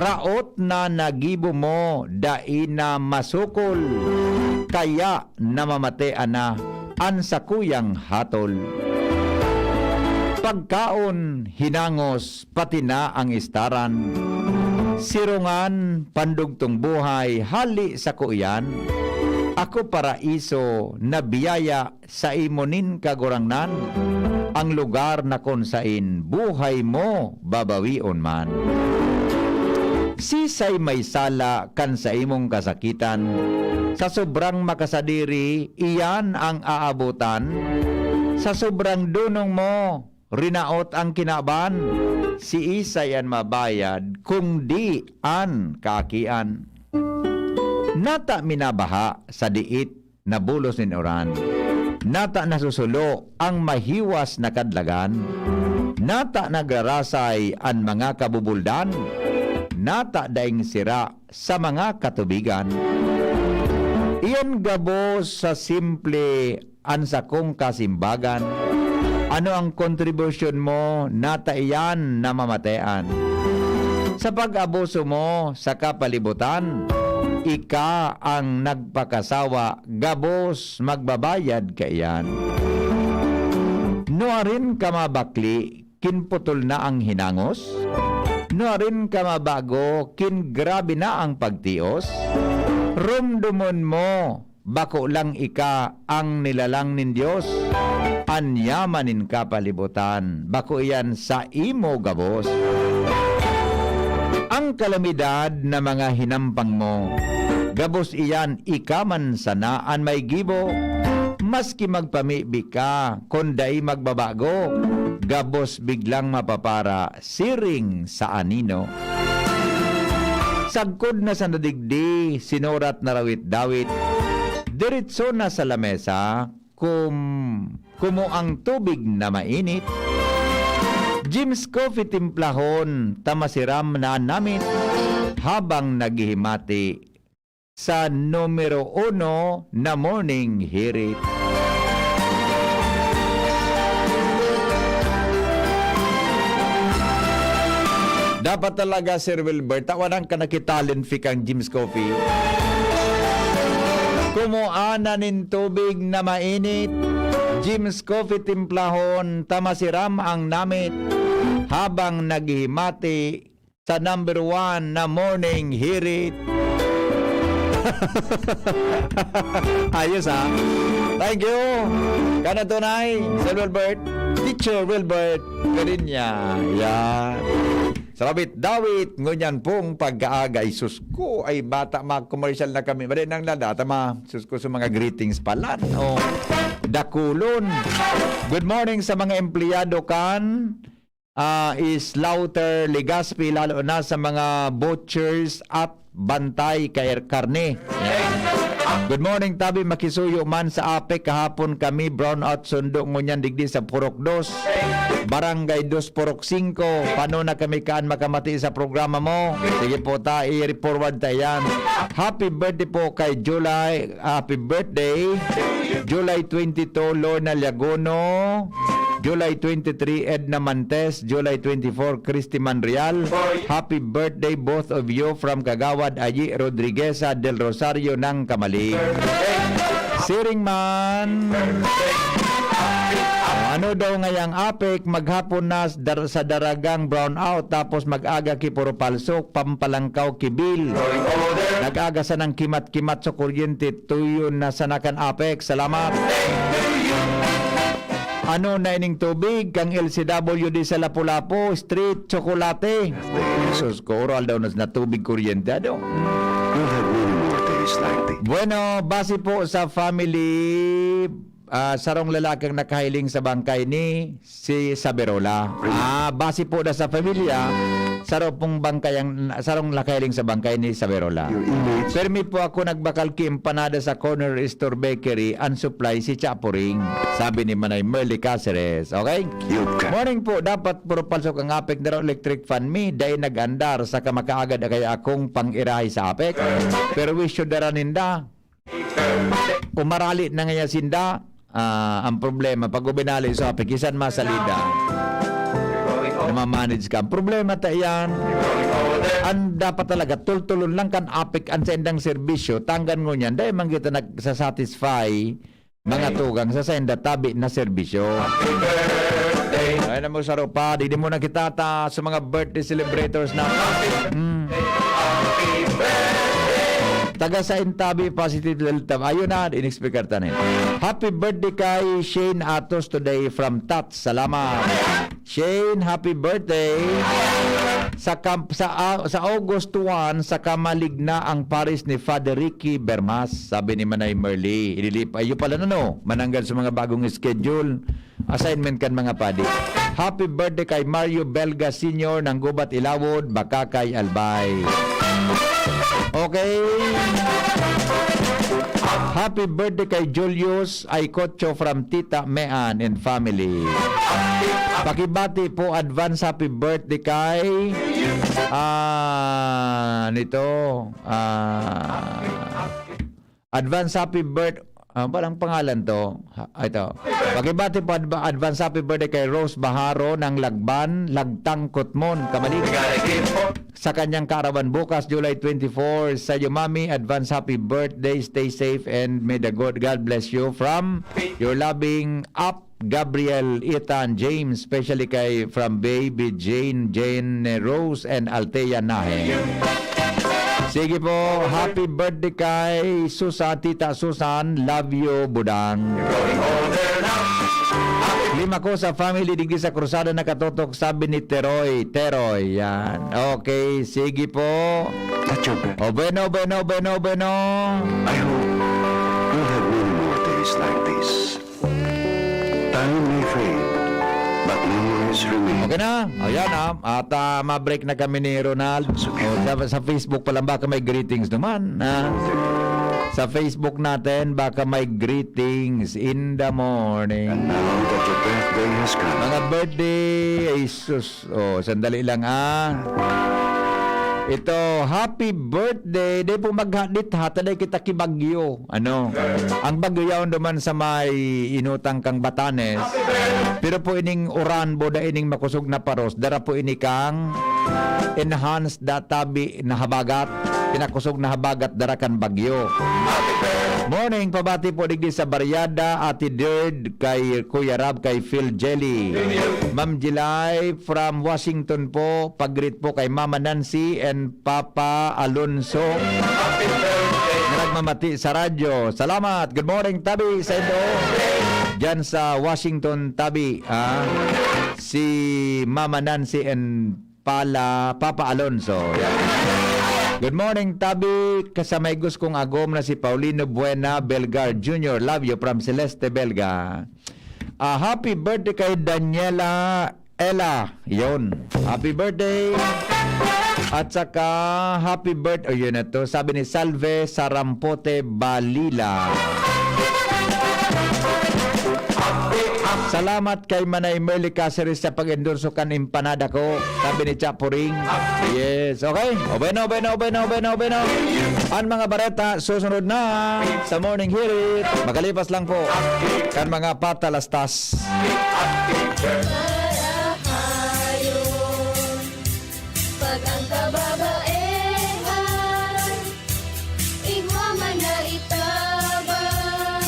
Raot na nagibo mo, dai na masukol. Kaya namamatean na an sa kuyang hatol. Pagkaon, hinangos, pati na ang istaran. Sirungan, pandugtong buhay, hali sa kuyan. Ako paraiso, na biyaya sa imonin kagurangnan. ang lugar na kung sain buhay mo babawion man. Sisay may sala kan sa imong kasakitan, sa sobrang makasadiri, iyan ang aabutan. Sa sobrang dunong mo, rinaot ang kinaban, si isay an mabayad, kung di an kakian. Nata minabaha sa diit na bulos nin oran, nata nasusulo ang mahiwas na kadlagan, nata nagrarasay ang mga kabubuldan, nata daing sira sa mga katubigan. Iyan gabos sa simple ansakong kasimbagan. Ano ang kontribusyon mo, nata iyan na mamatayan. Sa pag-abuso mo sa kapalibutan, ika ang nagpakasawa, gabos magbabayad ka iyan. Nuarin ka mabakli, kinputol na ang hinangos. Nuarin ka mabago, kin grabe na ang pagtios. Rumdumon mo, bako lang ika ang nilalang nin Diyos. Anyamanin ka palibutan, bako iyan sa imo gabos. Ang kalamidad na mga hinampang mo, gabos iyan ikaman sanaan may gibo. Maski magpamibi ka, kunday magbabago, gabos biglang mapapara, siring sa anino. Sagkod na sa nadigdi, sinurat na rawit-dawit, diretso na sa lamesa, kumo ang tubig na mainit. Jim's Coffee timplahon, tamasiram na namin, habang naghihimati sa numero 1 na morning hirit. Dapat talaga, Sir Wilbert, tawanan ka nakitalent fik ang Jim's Coffee. Kumuana nin tubig na mainit, Jim's Coffee timplahon, tamasiram ang namit, habang naghihimati sa number 1 na morning hirit. Ayos ha. Thank you. Kana tunay, Sir Wilbert. Teacher Wilbert Carinya. Yan. Sarabit Dawit, ngunyan pong pagkaaga, sus ko ay bata, mag-commercial na kami. Bali nang ladata, sus ko sa mga greetings pala. O, dakulon. Good morning sa mga empleyado kan, Slaughter, Legazpi, lalo na sa mga butchers at bantay kay karne. Yan. Good morning, Tabi, makisuyo man sa APEC. Kahapon kami, brown out sundo ngunyan digdi sa Purok 2. Barangay 2, Purok 5. Paano na kami kaan makamati sa programa mo? Sige po, i-forward tayo yan. Happy birthday po kay July. Happy birthday. July 22, Lorna Liagono. July 23, Edna Mantes. July 24, Christy Manreal. Happy birthday both of you from Kagawad, Ayi Rodrigueza del Rosario ng Kamali. Siring man. Ano daw ngayang APEC, maghapon na sa daragang brown out, tapos mag-aga ki puro palsok, pampalangkaw kibil. Nag-aga sa ng kimat-kimat sa kuryente, tuyo na sanakan APEC. Salamat. Ano na ining tubig kang LCWD sa Lapu-Lapu, street chocolate. Jesus ko, oral daw na tubig kuryente. Ano? Bueno, base po sa family, sarong lalaking nakahiling sa bangkay ni si Saberola. Base po na sa pamilya, sarong nakahiling sa bangkay ni Saberola. Permi po ako nagbakal ki empanada sa corner store bakery, ang supply si Chapuring, sabi ni Manay Merly Caceres. Okay? Morning po, dapat puro palsok ang APEC na raw electric fan me, dahil nag-andar sa kamakaagad kaya akong pang-irahay sa APEC. Pero wish yun daraninda. Umarali na ngayon sinda. Ang problema, pag ubinali sa APEC, isan masalida. Namamanage ka. Ang problema tayan, ang dapat talaga, tultulon lang kan APEC ang sendang serbisyo, tanggan mo niyan, dahil man kita nagsasatisfy mga tugang sa senda tabi na serbisyo. Ay na mo sa ropa, di mo na kita sa mga birthday celebrators na. Taga sa Intabi, positive delta. Ayun na, in-expect tanin. Happy birthday kay Shane Atos today from Tats. Salamat. Shane, happy birthday. Sa August 1, sa kamaligna ang Paris ni Father Ricky Bermas. Sabi ni Manay Merly. Ayo pala mananggal sa mga bagong schedule. Assignment kan mga padi. Happy birthday kay Mario Belga Sr. ng Gubat Ilawod, Bakakay Albay. Okay. Happy birthday kay Julius Aikocho from Tita Mean and family. Pakibati po advance happy birthday kay advance happy birthday parang pangalan to. Ito. Pakibati po advance happy birthday kay Rose Baharo ng Lagban, Lagtang Kutmon, Kamalig. Sa kanyang kaarawan bukas, July 24. Sa iyo, Mami, advance happy birthday. Stay safe and may the God bless you from your loving up Gabriel, Ethan, James, especially kay from Baby Jane, Rose, and Althea Nahe. Sige po, happy birthday kay Susan, Tita Susan, love you, Budang. Lima ko sa family digi sa krusada nakatutok, sabi ni Teroy, yan. Okay, sige po. O bueno. I hope you'll have many more days like this. Time may fade, but memories remain. Okay na, ayan at ma-break na kami ni Ronald. Sa Facebook pa lang baka may greetings naman. Sa Facebook natin baka may greetings in the morning. And now that your birthday has come, Mga birthday, ay sus. Sandali lang Ito, happy birthday. Di po maghadit ha. Taday kita kibagyo. Ang bagyo yaon naman sa may inutang kang Batanes. Pero po ining uran boda ining makusog na paros. Dara po ini kang enhanced databi na habagat. Pinakusog na habagat dara kan bagyo. Morning, pabati po digdi sa Baryada, Ate Dird, kay Kuya Rab, kay Phil Jelly. Ma'am Jilay from Washington po, pag-greet po kay Mama Nancy and Papa Alonso. Nagmamati sa radyo. Salamat. Good morning, Tabi, sa Indo. Diyan sa Washington, Tabi. Si Mama Nancy and Papa Alonso. Good morning, Tabi. Kasamay gusto kong agom na si Paulino Buena Belgar Jr. Love you from Celeste Belga. Happy birthday kay Daniela Ella. Yun. Happy birthday. At saka happy birthday. Yun na to. Sabi ni Salve Sarampote Balila. Salamat kay Manay Merly Caceres sa pag-endorso kan empanada ko. Sabi ni Chapuring. Yes, okay. Bueno. Ang mga bareta, susunod na sa Morning Hirit. Magalipas lang po. Kan mga patalastas. Pag ang kababaehan, igwa man na itabang,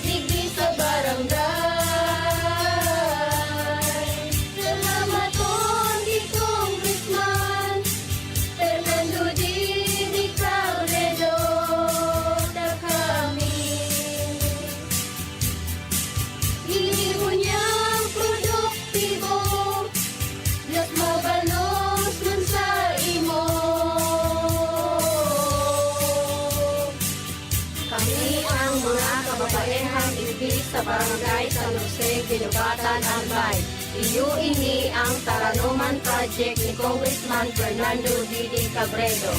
digdi sa barangay. Salamat po di Congressman Fernando Dini Cabredo na kami. Hinibo niyang produktibo, Diyos mabalos man sa imo. Kami ang mga kababaehang ibig sa barangay San Jose, Ginugatan, Albay. Iyo ini ang Taranuman Project ni Congressman Fernando Didi Cabredo.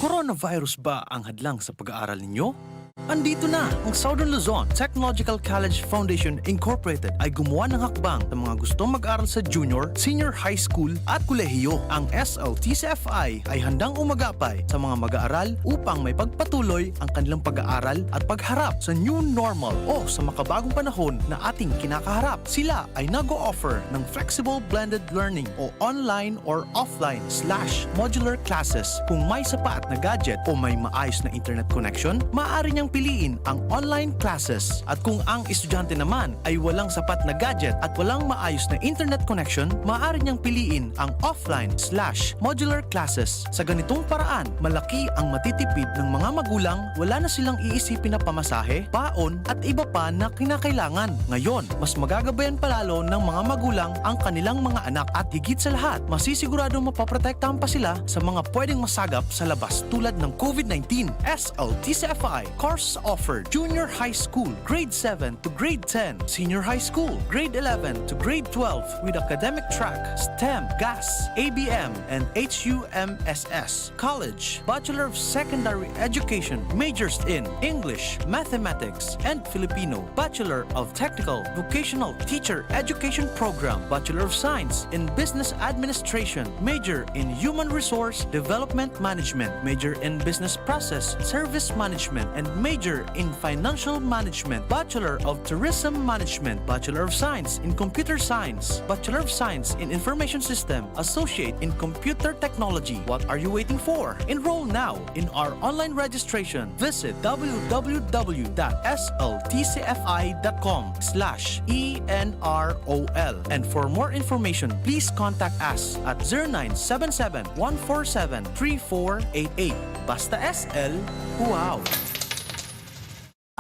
Coronavirus ba ang hadlang sa pag-aaral ninyo? Andito na ang Southern Luzon Technological College Foundation Incorporated ay gumawa ng hakbang sa mga gustong mag-aral sa junior, senior high school at kolehiyo. Ang SLTCFI ay handang umagapay sa mga mag-aaral upang may pagpatuloy ang kanilang pag-aaral at pagharap sa new normal o sa makabagong panahon na ating kinakaharap. Sila ay nag-o-offer ng flexible blended learning o online or offline/modular classes. Kung may sapat na gadget o may maayos na internet connection, maaari niyang niyang piliin ang online classes. At kung ang estudyante naman ay walang sapat na gadget at walang maayos na internet connection, maaari niyang piliin ang offline/modular classes. Sa ganitong paraan, malaki ang matitipid ng mga magulang, wala na silang iisipin na pamasahe, baon at iba pa na kinakailangan. Ngayon, mas magagabayan palalo ng mga magulang ang kanilang mga anak at higit sa lahat, masisiguradong mapaprotektahan pa sila sa mga pwedeng masagap sa labas tulad ng COVID-19. SLTCFI course offered Junior High School, Grade 7 to Grade 10, Senior High School, Grade 11 to Grade 12 with academic track, STEM, GAS, ABM, and HUMSS. College, Bachelor of Secondary Education, majors in English, Mathematics, and Filipino. Bachelor of Technical Vocational Teacher Education Program, Bachelor of Science in Business Administration, major in Human Resource Development Management, major in Business Process Service Management, and major in Financial Management, Bachelor of Tourism Management, Bachelor of Science in Computer Science, Bachelor of Science in Information System, Associate in Computer Technology. What are you waiting for? Enroll now in our online registration. Visit www.sltcfi.com/ENROL. And for more information, please contact us at 0977-147-3488. Basta SL, wow!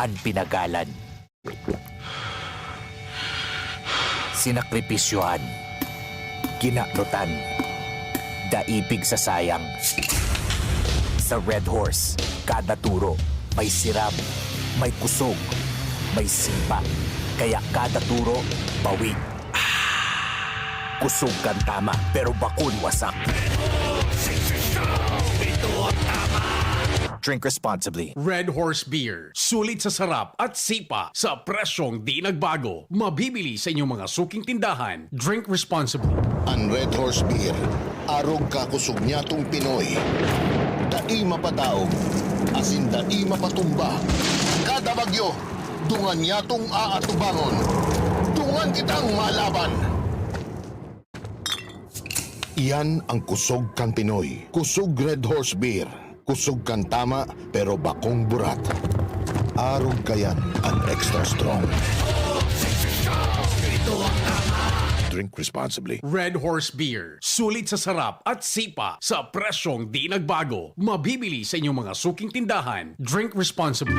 Ang pinagalan, sinakripisyohan, kinaklutan, daipig sa sayang. Sa Red Horse, kada turo may siram, may kusog, may sipa. Kaya kada turo, bawi. Kusog kan tama, pero bakun wasak. Drink responsibly. Red Horse Beer. Sulit sa sarap at sipa sa presyong di nagbago. Mabibili sa inyong mga suking tindahan. Drink responsibly. Ang Red Horse Beer, arog kakusog niya tong Pinoy. Dai mapadaog, asin dai mapatumba. Kada bagyo, dungan niya tong aatubangon. Dungan kitang malaban. Iyan ang kusog kan Pinoy. Kusog Red Horse Beer. Kusog kan tama pero bakong burat. Arog kayan ang extra strong. Drink responsibly. Red Horse Beer. Sulit sa sarap at sipa sa presyong di nagbago. Mabibili sa inyong mga suking tindahan. Drink responsibly.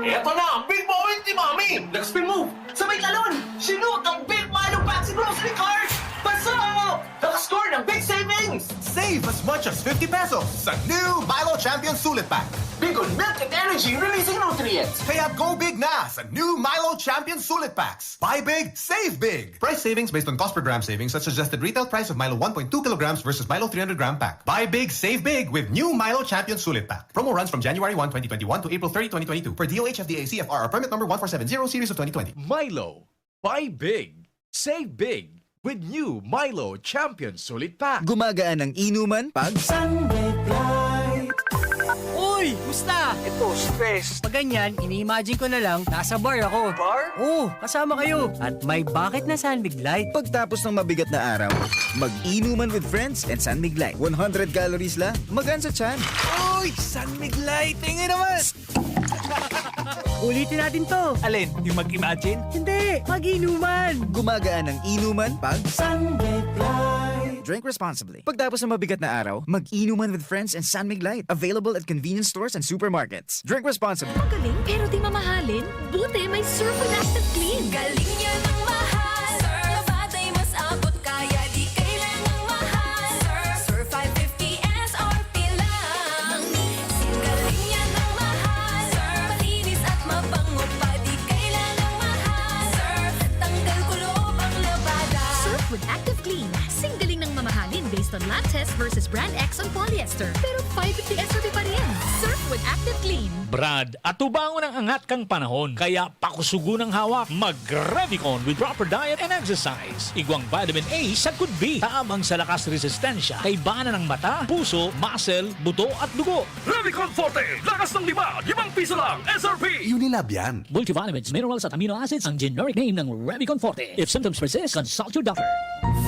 Eto na ang big moment ni Mami! Nag-spin move! Sabay talon! Sinut ang big Milo Paxi Grocery Card! Pasok! Nakascore ng big savings! Save as much as 50 pesos sa new Milo Champion Sulit Pack. Big on milk and energy releasing nutrients! Kaya go big na sa new Milo Champion Sulit Packs. Buy big, save big. Price savings based on cost per gram savings at suggested retail price of Milo 1.2 kilograms versus Milo 300 gram pack. Buy big, save big with new Milo Champion Sulit Pack. Promo runs from January 1, 2021 to April 30, 2022 per DOH FDA CFR or permit number 1470 series of 2020. Milo. Buy big. Save big. With new Milo Champion Sulit Pack. Gumagaan ang inuman pag Sunday Flight. Uy! Musta? Ito, stress. Pag ganyan, ini-imagine ko na lang, nasa bar ako. Bar? Oo, kasama kayo. At may bucket na San Light. Pagtapos ng mabigat na araw, mag-inuman with friends and San Light. 100 calories lang, magaan sa tiyan. Uy! San Light! Tingin naman! Ulitin natin to. Alin? Yung mag-imagine? Hindi, mag-inuman. Gumagaan ang inuman pag Sunday Flight. Drink responsibly. Pagtapos ng mabigat na araw, mag-inuman with friends and San Light. Available at convenience stores and supermarkets. Drink responsibly. Magaling pero di mamahalin? Buti may Surf with Active Clean. Galing niya ng mahal. Surf batay mas abot kaya di kailangang mahal. Surf 550 SRP lang. Galing niya ng mahal. Surf malinis at mabango pa di kailangang mahal. Surf tanggal kulob ang labada. Surf with Active Clean. Singgaling ng mamahalin based on lab test versus brand X on polyester. Pero 550 SRP pa rin. Surf with Active Clean. Brad, atubangon ang angat kang panahon, kaya pakusugo ng hawak, mag-Revicon with proper diet and exercise. Igwang vitamin A sa could be, taamang sa lakas resistensya, kay bana ng mata, puso, muscle, buto at dugo. Revicon Forte, lakas ng 5 piso lang, SRP! Unilab yan. Multivitamins, minerals at amino acids ang generic name ng Revicon Forte. If symptoms persist, consult your doctor.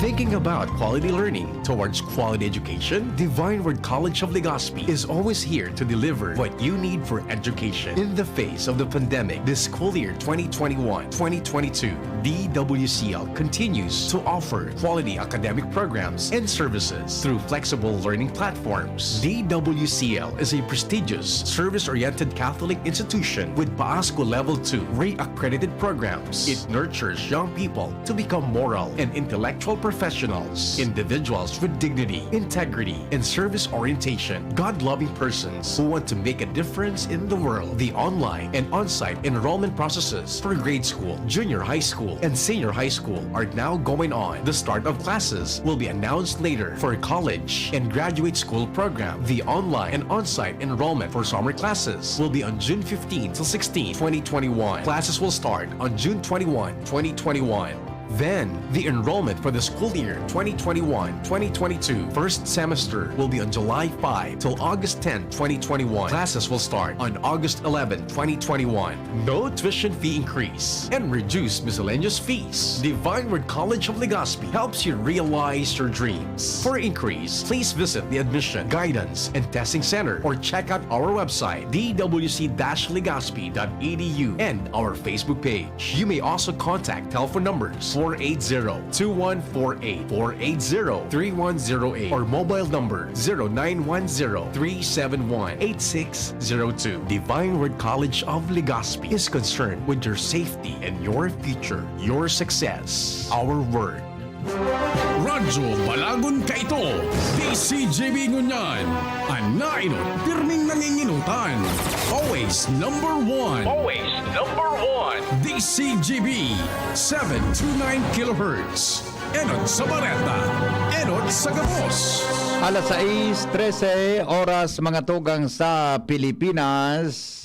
Thinking about quality learning towards quality education? Divine Word College of Legazpi is always here to deliver what you need for education. In the face of the pandemic, this school year 2021-2022, DWCL continues to offer quality academic programs and services through flexible learning platforms. DWCL is a prestigious, service-oriented Catholic institution with PAASCO Level 2 RE-accredited programs. It nurtures young people to become moral and intellectual professionals, individuals with dignity, integrity, and service orientation, God-loving persons who want to make a difference in the world. The online and on-site enrollment processes for grade school, junior high school, and senior high school are now going on. The start of classes will be announced later. For college and graduate school program, the online and on-site enrollment for summer classes will be on June 15 to 16, 2021. Classes will start on June 21, 2021. Then, the enrollment for the school year 2021-2022 first semester will be on July 5 till August 10, 2021. Classes will start on August 11, 2021. No tuition fee increase and reduced miscellaneous fees. Divine Word College of Legazpi helps you realize your dreams. For increase, please visit the Admission, Guidance, and Testing Center or check out our website dwc-legazpi.edu and our Facebook page. You may also contact telephone numbers 480-2148, 480-3108, or mobile number 0910-371-8602. Divine Word College of Legazpi is concerned with your safety and your future, your success, our word. Radyo Balagon ka ito, DCJB Ngunyan, Anainot, pirming nanginginutan, always number one. Always number one. DCGB 729 kHz. Enot sa Bareta, Enot sa Gabos. Alas 6:13 oras mga tugang sa Pilipinas.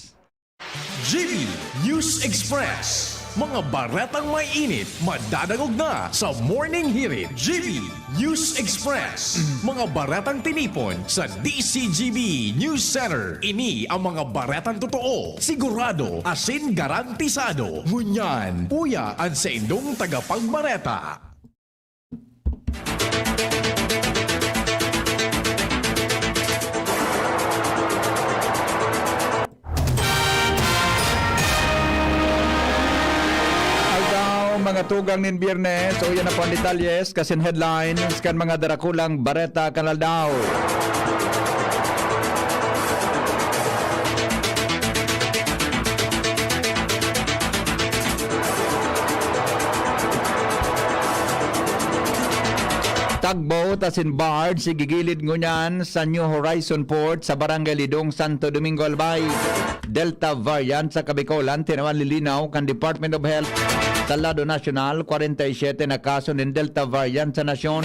GB News Express. Mga baretang may init, madadagog na sa Morning Hirit. GB News Express. Mga baretang tinipon sa DCGB News Center. Ini ang mga baretang totoo, sigurado, asin garantisado. Ngunyan, uyaan sa indong tagapagbareta. Mga tugang nin Biyernes, o yan na po ang detalyes, kasin headlines, kan mga darakulang bareta kanal daw. Tugboat asin barge sigigilid ngunyan sa New Horizon Port sa Barangay Lidong, Santo Domingo, Albay. Delta variant sa Kabikolan, tinawan lilinaw kan Department of Health sa lado nasyonal, 47 na kaso ng Delta variant sa nasyon.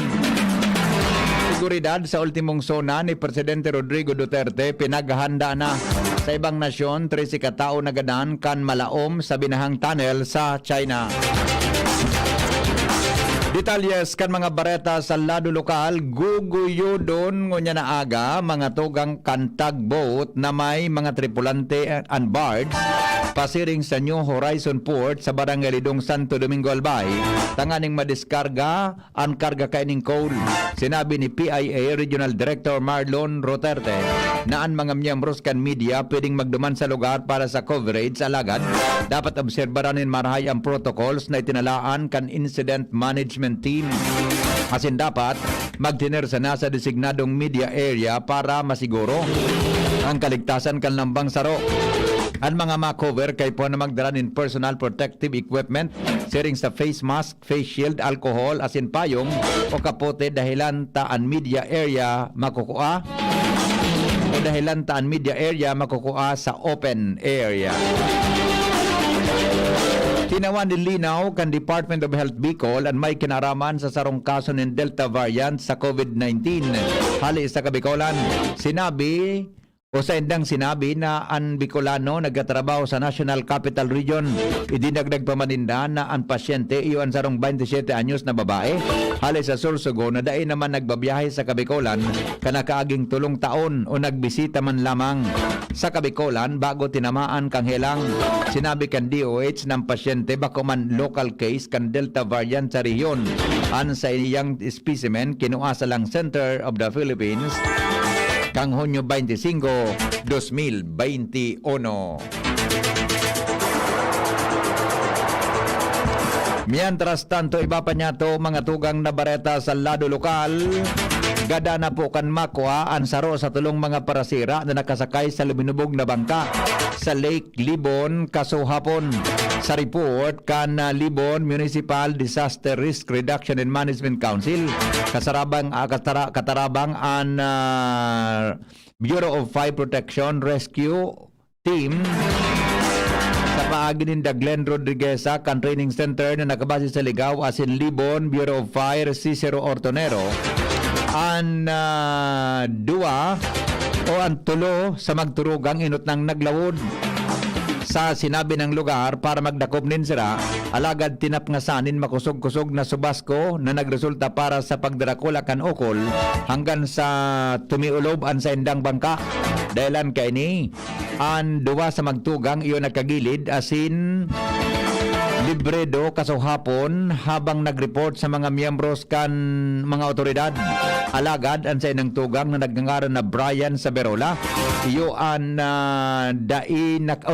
Seguridad sa ultimong zona ni Presidente Rodrigo Duterte pinaghahanda na. Sa ibang nasyon, 13 katao nagadan kan malaom sa binahang tunnel sa China. Detalyes kan mga bareta sa lado lokal, guguyodon ngunya na aga mga tugang kan tugboat na may mga tripulante and barge pasiring sa New Horizon Port sa Barangay Lidong, Santo Domingo, Albay, tanganing madiskarga ang karga kaining coal. Sinabi ni PIA Regional Director Marlon Roterte na ang mga miyembros kan media pwedeng magduman sa lugar para sa coverage alagad. Dapat obserbaran marahay ang protocols na itinalaan kan Incident Management Team. Asin dapat magtiner sa nasa designadong media area para masiguro ang kaligtasan kan lambang saro. Ang mga makover kay po na magdala ng personal protective equipment, siring sa face mask, face shield, alcohol, asin payong o kapote dahilan taan media area makukuha sa open area. Tinawan din linaw kan Department of Health Bicol ang may kinaraman sa sarong kaso ng Delta variant sa COVID-19. Hali sa Kabikolan, sinabi O sa indang sinabi na ang Bicolano nagkatrabaho sa National Capital Region. Idinagdag pa maninda na ang pasyente iyon sarong 27 anyos na babae. Hali sa Sorsogo na dai naman nagbabiyahe sa Kabicolan kanakaaging 3 taon o nagbisita man lamang sa Kabicolan bago tinamaan kang helang. Sinabi kan DOH ng pasyente bako man local case kan Delta variant sa rehiyon. An sa iyang specimen kinuha sa lang Center of the Philippines kang Hunyo 25, 2021. Mientras tanto, iba pa niya to mga tugang na bareta sa lado lokal. Gada na po kan makuha ang saro sa tulong mga parasira na nakasakay sa luminubog na bangka sa Lake Libon, Kasuhapon. Sa report kan Libon Municipal Disaster Risk Reduction and Management Council, katarabang ang Bureau of Fire Protection Rescue Team sa paagi ni Glenn Rodriguez kan training center na nakabase sa Ligaw asin Libon Bureau of Fire Cicero Ortonero ang duwa o ang tulo sa magturugang inot ng naglawod sa sinabi ng lugar para magdakop nin sira. Alagad tinapngasanin makusog-kusog na subasko na nagresulta para sa pagdarakula kan ukol hanggang sa tumiulob ang sa indang bangka. Dahilan kay ni ang duwa sa magtugang iyon nagkagilid asin libredo kasuhapon habang nag-report sa mga miyembros kan mga otoridad. Alagad ang sa inang tugang na nagngangaran na Brian Saberola. Iyo ang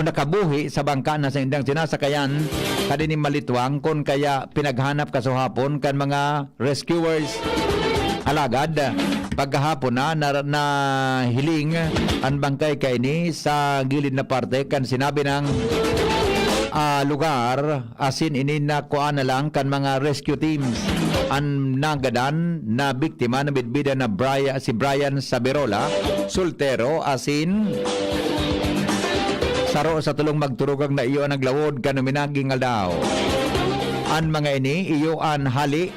nakabuhi sa bangka na sa indang sinasakayan kadini malitwang kon kaya pinaghanap kasuhapon kan mga rescuers. Alagad pagkahapon na hiling ang bangkay kay ni sa gilid na parte kan sinabi ng lugar asin ini na kuan na lang kan mga rescue teams ang nagadan na biktima na bidbida na si Brian Saberola soltero asin saro sa tulong magturugang na iyo naglawod kan minaging aldaw ang mga ini iyo an hali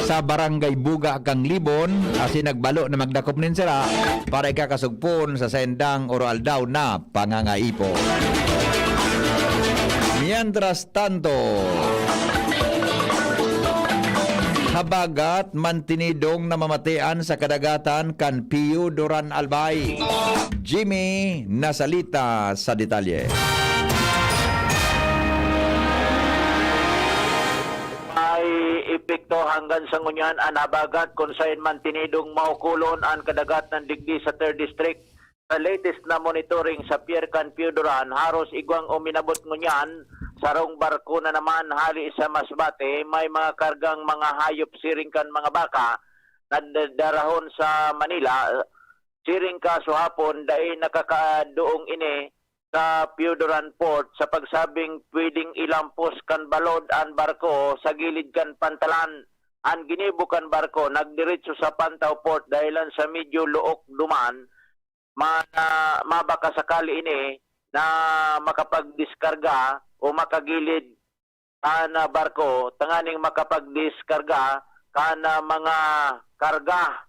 sa barangay Buga kang Libon asin nagbalo na magdakop nin sira para ikakasugpon sa sendang oral daw na pangangaipo. Mientras tanto, habagat mantinidong na mamatian sa kadagatan kan Pio Duran Albay. Jimmy nasalita sa detalye. Epekto hanggang sa ngunyan ang habagat kung saan mantinidong maukulon ang kadagat ng digdi sa 3rd District. Sa latest na monitoring sa Pier Can Pioduran, haros igwang uminabot ngunyan sarong barko na naman hali sa Masbate, may mga kargang mga hayop siring kan mga baka na darahon sa Manila. Siring ka suhapon dahil nakakadoong ini sa Pioduran Port sa pagsabing pwedeng ilampos kan balod ang barko sa gilid kan pantalan. Ang ginibukan barko nagdiretso sa Pantaw Port dahilan sa medyo luok duman mabaka sakali ini na makapagdiskarga o makagilid kana barko tanganing makapagdiskarga kana mga karga.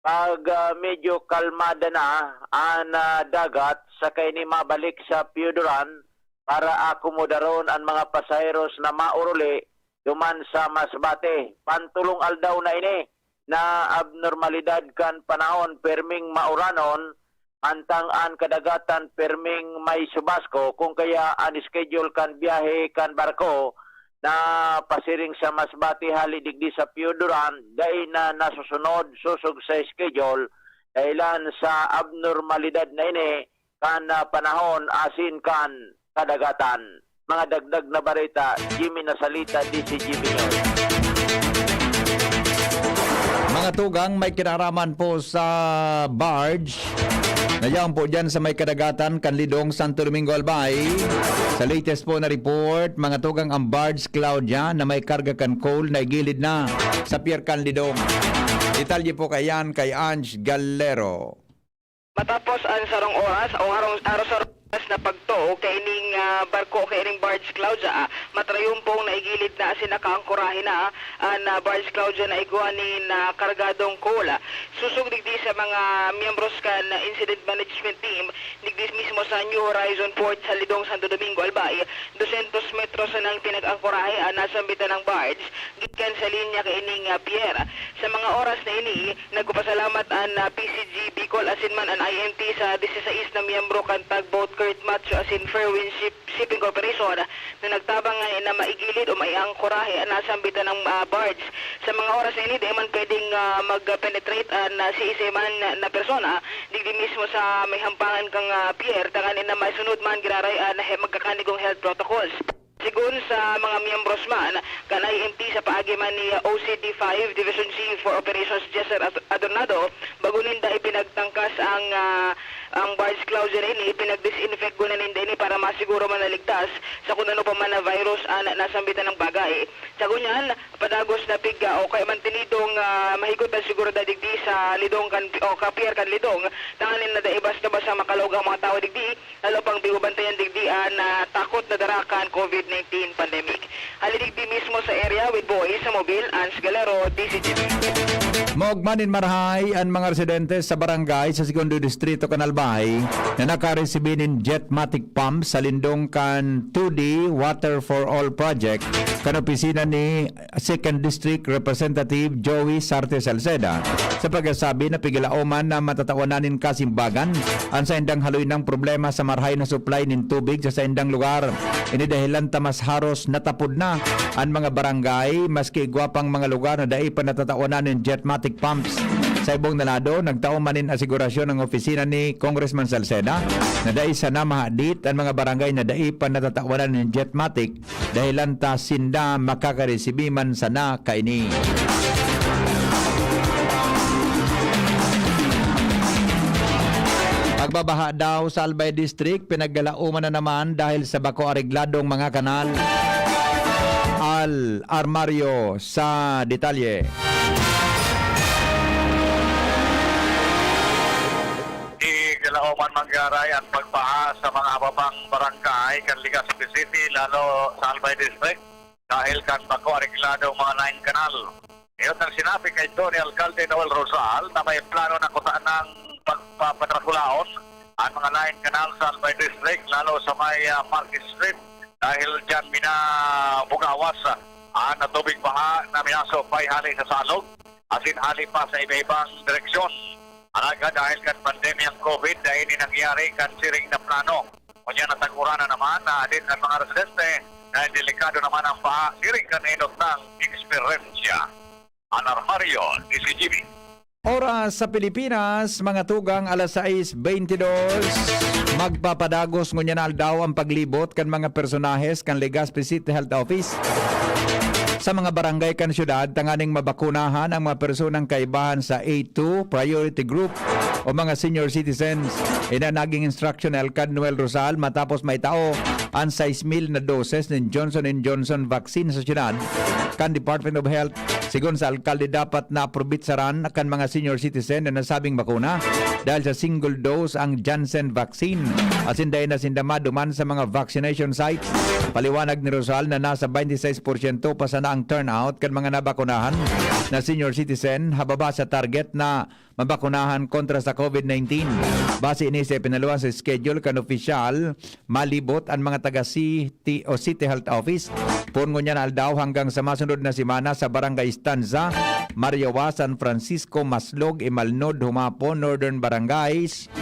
Pag medyo kalmada na ang dagat, sakay ni mabalik sa Pioduran para akomodaron ang mga pasaheros na mauruli duman sa Masbate. Pantulong aldaw na ini na abnormalidad kan panahon perming mauranon antang an kadagatan perming may subasko kung kaya an schedule kan biyahe kan barko na pasiring sa Masbate halidigdi sa Pioduran dahil na nasusunod susog sa schedule dahilan sa abnormalidad na ini kan panahon asin kan kadagatan. Mga dagdag na barita, Jimmy nasalita, DC Jimmy News. Mga tugang may kinaraman po sa barge Nayaw po dyan sa may kadagatan Kanlidong, Santo Domingo, Albay. Sa latest po na report, mga tugang ang barge Claudia na may karga kan coal na igilid na sa Pier Kanlidong. Detalye po kayan kay Ange Galero. Matapos ang sarong oras o araw sa na pagto kay ning barko kay ning barge cloud matrayon pong naigilid na sinakaangkurahe na na barge cloud na iguanin na kargadong coal. Susug digdi sa mga miyembros kan incident management team digdi mismo sa New Horizon Port sa Lidong Santo Domingo Albay 200 metros nang pinag-angkurahe nasa bitan ng barge gikan sa linya kay ining pier. Sa mga oras na ini nagpasalamat ang PCG Bicol asin man ang IMT sa 16 na miyembro kan tugboat Kurt Macho asin Fairwind Shipping Corporation na nagtabang na maigilid o maiangkorahe nasa bitan ng barge. Sa mga oras na ini di man pwedeng mag-penetrate na si isa man na persona digdi mismo sa may hampangan kang pier tanganin na maisunod man giraray na magkakanigong health protocols. Sigun sa mga miyembros man, kan IMT sa paagi man ni OCD-5 Division C for Operations Jesser Adornado, bago ninda ipinagtangkas ang barge cloud ini, ipinag-disinfect ko na ninda ini para masiguro man naligtas sa kung ano pa man na virus na nasambitan ng bagay. Sa kunyan, padagos na piga o kay mantinidong mahigot na siguro da digdi sa lidong kan o kapier kan lidong, tanganin na da ibas na basa makalog ang mga tao digdi, lalo pang biubantayan digdi na takot na darakan COVID-19 pandemic. Halidigdi mismo sa area with boys sa Mobile, Ans Galero, DCGB. Mogmanin marahay ang mga residente sa barangay sa Segundo Distrito Canalbay na nakaresibin ng Jetmatic Pump sa lindong kan 2D Water for All Project kan opisina ni 2nd District Representative Joey Sarte Salceda sa pagkasabi na pigilauman na matatawanan kasimbagan ang sa indang haloy ng problema sa marahay na supply ng tubig sa indang lugar. Ini dahilan tamas haros natapod na ang mga barangay maski gwapang mga lugar na dai pa natatawanan ng Jetmatic pumps. Sa ibong nalado, nagtaong manin asigurasyon ng opisina ni Congressman Salceda na dai sana mahadit ang mga barangay na dai pa natatawanan ng Jetmatic dahilan ta sinda makakaresibi man sana kaini. Pagbabaha daw sa Albay District, pinaggalauman na naman dahil sa bako arigladong mga kanal. Al Armario sa detalye. Igalaoman manggaray ang pagbaha sa mga ababang barangay kan Legazpi City lalo sa Albay District dahil kan bako arigladong mga 9 kanal. Iyon ang sinabi kay Tony Alcalde Noel Rosal na may plano na kutaan ng pagpapatrasulaos ang mga 9 kanal sa Albay District lalo sa may Market Street dahil dyan minabugawas ang tubig baha na minasok pa'y hali sa salog asin hali pa sa iba-ibang direksyon. Alaga dahil kan pandemyang COVID na ini nangyari kan siring na plano. Kunya natagura na naman na din ang mga residente na delikado naman ang baha siring kan inot ng eksperyensya. Anarmario, DCGB. Oras sa Pilipinas, mga tugang alas 6:22. Magpapadagos ngunya na aldaw ang paglibot kan mga personahes kan Legazpi City Health Office. Sa mga barangay kan syudad, tanganing mabakunahan ang mga personang kaibahan sa A2 Priority Group o mga senior citizens. Ina naging instruction ni Alcalde Noel Rosal matapos may tao ang 6,000 na doses ng Johnson & Johnson vaccine sa syudad. Kan Department of Health, sigon sa alkalde dapat na-aprobitsaran kan mga senior citizen na nasabing bakuna dahil sa single dose ang Janssen vaccine. Asin dahil na sindama duman sa mga vaccination sites. Paliwanag ni Rosal na nasa 26% pa sana ang turnout kan mga nabakunahan na senior citizen hababa sa target na mabakunahan kontra sa COVID-19. Base ini sa pinaluan sa schedule kan opisyal malibot ang mga taga City o City Health Office. Pungo niya na aldaw hanggang sa masunod na simana sa Barangay Stanza, Mariawa, San Francisco, Maslog, Imalnod, Humapon, Northern Barangays,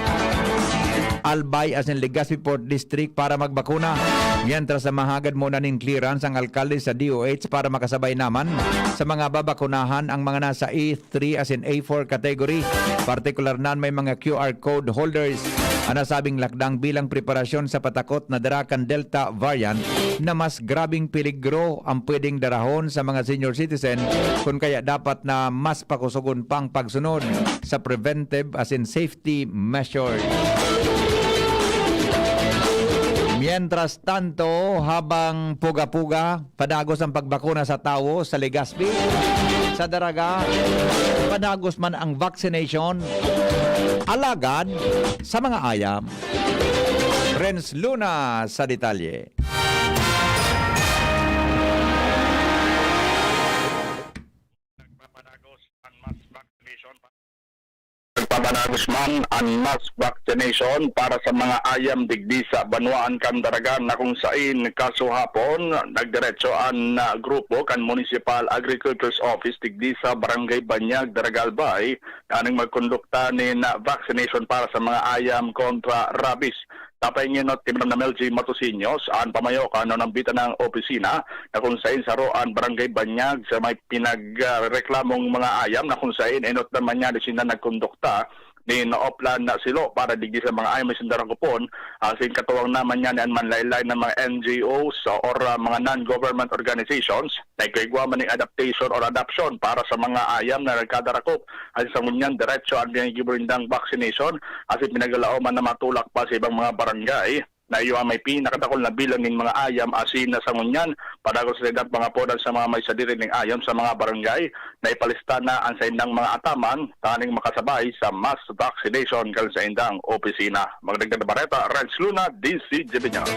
Albay as in Legazpi Port District para magbakuna. Mientras sa mahagad muna ng clearance ang alkalde sa DOH para makasabay naman sa mga babakunahan ang mga nasa A3 as in A4 category. Partikular na may mga QR code holders. Ang nasabing lakdang bilang preparasyon sa patakot na darakan Delta variant na mas grabing peligro ang pwedeng darahon sa mga senior citizen kung kaya dapat na mas pakusugon pang pagsunod sa preventive as in safety measures. Mientras tanto, habang puga-puga, padagos ang pagbakuna sa tao sa Legazpi, sa Daraga, padagos man ang vaccination, alagad sa mga ayam. Renz Luna sa detalye. Nagpapanagos man ang mass vaccination para sa mga ayam digdi sa Banuaan Candaragan na kung sain kasuhapon nagdiretso ang grupo kan Municipal Agriculture's Office digdi sa Barangay Banyag, Daragalbay kaning magkondukta ni na vaccination para sa mga ayam kontra rabies. Tapay nginot Timram na Melgy Matosinhos ang pamayo kano ng bita ng opisina na kung sain sa roan Barangay Banyag sa may pinagreklamong mga ayam na kung sain enot naman niya di sila nagkondukta ni naoplan na silo para digdi sa mga ayam may sindarang kupon asin katuwang naman niya ng manlaylay ng mga NGOs or mga non-government organizations na ikaigwa man ng adaptation or adoption para sa mga ayam na nagkadarakop asin sa ngunyan diretso ang pinagibirindang vaccination asin pinagalaw man na matulak pa sa ibang mga barangay na iyo may pinakadakol na bilang ng mga ayam asin na sa ngunyan padagos sa edad mga podan sa mga may sadiri ng ayam sa mga barangay na ipalista na ang sa indang mga ataman taning makasabay sa mass vaccination kal sa indang opisina. Magdagdag na bareta, Renz Luna, DCGB News.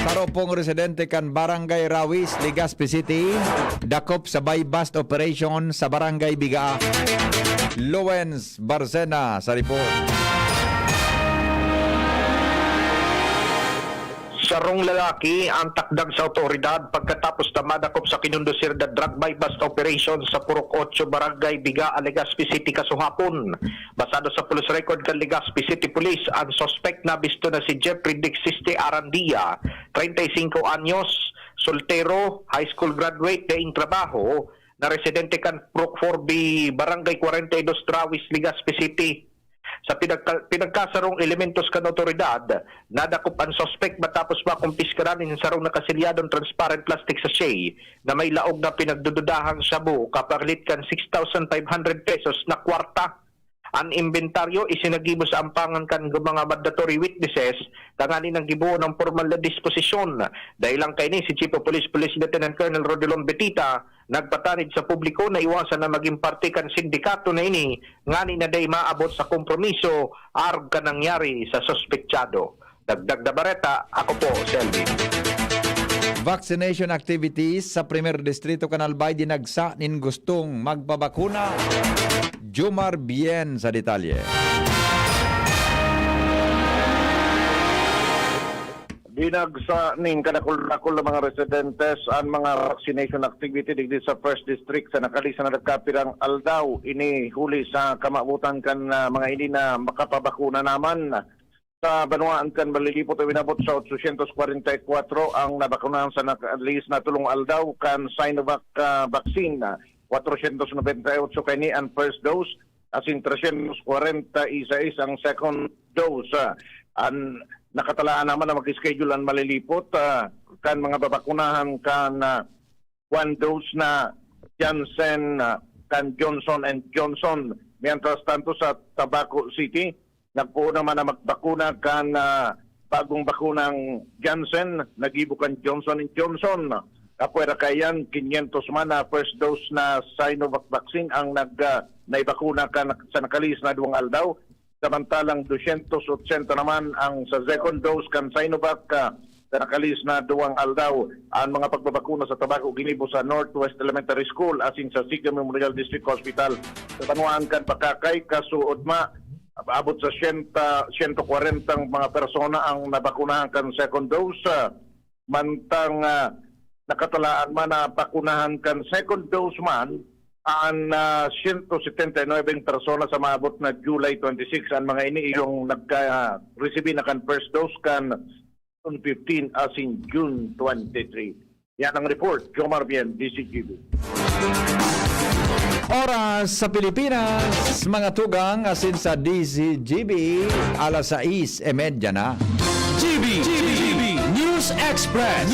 Karopong residente kan Barangay Rawis, Legazpi City, dakop sa buy-bust operation sa Barangay Bigaa. Lowens Barcena sa report. Sarong lalaki ang takdag sa otoridad pagkatapos na madakop sa kinundusir na drug buy-bust operation sa Purok 8 Barangay Bigaa, Legazpi City kasuhapon. Basado sa police record kan Legazpi City Police, ang suspect na bisto na si Jeffrey Dixiste Arandia, 35 anyos, soltero, high school graduate na trabaho, na residente kan Purok 4B Barangay 42 Rawis, Legazpi City. Sa pinagkasarong elementos kan otoridad, nadakop ang suspect matapos makumpiskaranin sa sarong nakasilyadong transparent plastic sachet na may laog na pinagdududahang shabu kapalit kan 6,500 pesos na kwarta. Ang inventaryo isinagibo sa ampangan kan mga mandatory witnesses tangani ng gibuo ng formal na disposisyon. Dahil lang kay ni si Chief of Police Lieutenant Colonel Rodilon Betita nagpatanid sa publiko na iwasan na maging parte kan sindikato na ini ngani na day maabot sa kompromiso arg ka nangyari sa suspektsado. Dagdag na bareta, ako po, Selby. Vaccination activities sa Primer Distrito Canalbay dinagsa nin gustong magpabakuna. Jomar Bien sa detalye. Dinagsa ning kadakol-dakol ng mga residentes ang mga vaccination activity digdi sa First District sa nakalisa na nagkapirang aldaw ini huli sa kamabutan kan mga ini na makapabakuna naman. Sa Banuaan kan malilipot ay winabot sa 844 ang nabakunahan sa nakalis na tulong aldaw kan Sinovac vaccine. 498 kay ni ang first dose asin 340 isa ang second dose. Ang nakatalaan naman na mag-schedule ang malilipot kan mga babakunahan kan one dose na Janssen kan Johnson & Johnson. Mientras tanto sa Tabaco City nagpuo naman na magbakuna kan bagong bakunang Janssen, nagibo kan Johnson & Johnson. Kapwera kayan 500 man na first dose na Sinovac vaccine ang naibakuna kan sa nakalis na duwang aldaw. Samantalang 280 naman ang sa second dose kan Sinovac sa nakalis na duwang aldaw. Ang mga pagbabakuna sa Tabaco ginibo sa Northwest Elementary School asin sa Siga Memorial District Hospital. Sa Banuaan kan Pakakay, Kasuod ma, abot sa 140 mga persona ang nabakunahan kan second dose. Mantang nakatalaan man na bakunahan kan second dose man ang 179 persona sa maabot na July 26 ang mga ini yung nagka-receive na kan first dose kan June 15 as in June 23. Yan ang report. Jomar Bien, DCGB. Oras sa Pilipinas, mga tugang asin sa DCGB, alas 6:30 na. GB News Express.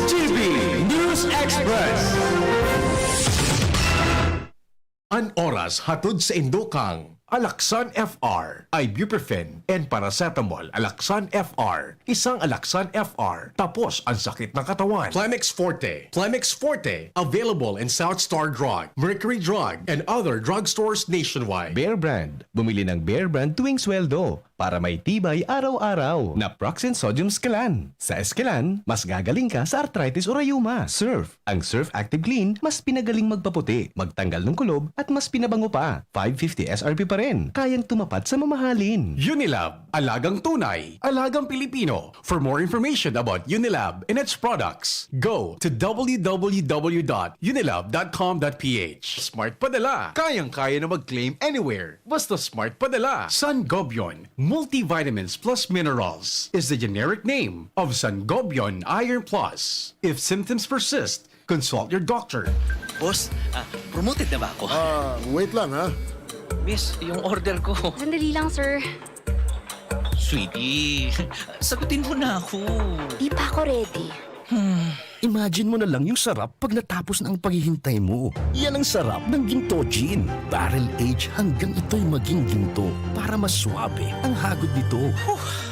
GB News Express. An oras hatod sa Indokang Alaxan FR, ibuprofen, and paracetamol. Alaxan FR, isang Alaxan FR. Tapos ang sakit ng katawan. Plemex Forte. Plemex Forte, available in South Star Drug, Mercury Drug, and other drugstores nationwide. Bear Brand. Bumili ng Bear Brand tuwing sweldo para may tibay araw-araw. Naproxen Sodium Escalan. Sa Escalan, mas gagaling ka sa arthritis o rayuma. Surf. Ang Surf Active Clean, mas pinagaling magpaputi, magtanggal ng kulob, at mas pinabango pa. 550 SRP pa rin. Kayang tumapat sa mamahalin. Unilab, alagang tunay, alagang Pilipino. For more information about Unilab and its products, go to www.unilab.com.ph. Smart Padala, kayang-kaya na mag-claim anywhere. Basta Smart Padala. Sangobion, multivitamins plus minerals, is the generic name of Sangobion Iron Plus. If symptoms persist, consult your doctor. Boss, promoted na ba ako? Wait lang ha. Miss, yung order ko. Sandali lang, sir. Sweetie, sagutin mo na ako. Di pa ako ready. Imagine mo na lang yung sarap pag natapos na ang paghihintay mo. Yan ang sarap ng Ginto Gin. Barrel age hanggang ito'y maging ginto para mas swabe ang hagod nito.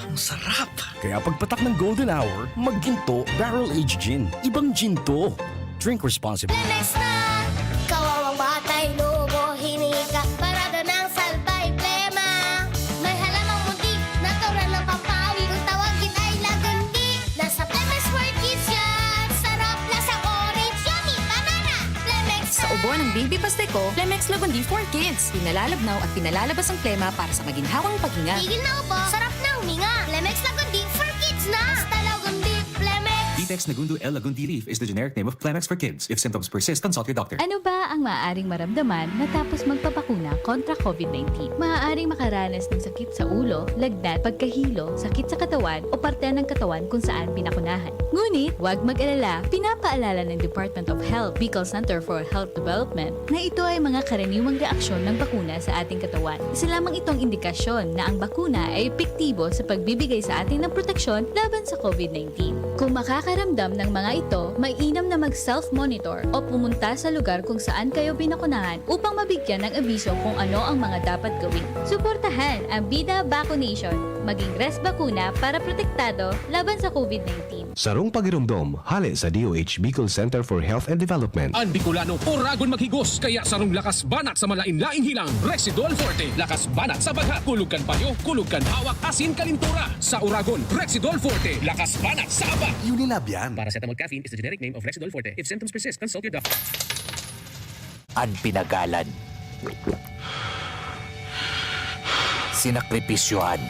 Ang sarap. Kaya pagpatak ng golden hour, mag-Ginto Barrel Age Gin. Ibang ginto. Drink responsibly. Lemex na! Kawawang batay, lobo, hinika, parada ng salbay, plema. May halamang muntik, natural ng papawi, kung tawagin ay lagandi. Nasa Lemex for Kids yan! Sarap, lasang orange, yummy, banana! Lemex na! Sa ubo ng Baby Pasteco, Plemex Lagundi for Kids. Pinalalabnaw at pinalalabas ang plema para sa maginhawang paghinga. Tigil na ubo, sarap na huminga. Lemex Lagundi for Kids na! Basta Lagundi, Lemex! Detex Nagundo L. Lagundi Leaf is the generic name of Plemex for kids. If symptoms persist, consult your doctor. Ano ba ang maaaring maramdaman matapos magpapakuna kontra COVID-19? Maaaring makaranas ng sakit sa ulo, lagnat, pagkahilo, sakit sa katawan o parte ng katawan kung saan pinakunahan. Ngunit, huwag mag-alala, pinapaalala ng Department of Health, Bicol Center for Health Development, na ito ay mga karaniwang reaksyon ng bakuna sa ating katawan. Isa lamang itong indikasyon na ang bakuna ay epektibo sa pagbibigay sa atin ng proteksyon laban sa COVID-19. Kung makakaramdam ng mga ito, mainam na mag-self-monitor o pumunta sa lugar kung saan kayo binakunahan upang mabigyan ng abiso kung ano ang mga dapat gawin. Suportahan ang Bida Vaccination, maging rest bakuna para protektado laban sa COVID-19. Sarong pagirumdom, hali sa DOH Bicol Center for Health and Development. Ang Bicolano, oragon maghigos, kaya sarong lakas banat sa malain-laing hilang. Rexidol Forte, lakas banat sa baga. Kulugkan payo, kulugkan hawak, asin kalintura. Sa oragon, Rexidol Forte, lakas banat sa aba. Unilab yan. Paracetamol caffeine is the generic name of Rexidol Forte. If symptoms persist, consult your doctor. Ang pinagalan. Sinakripisyohan.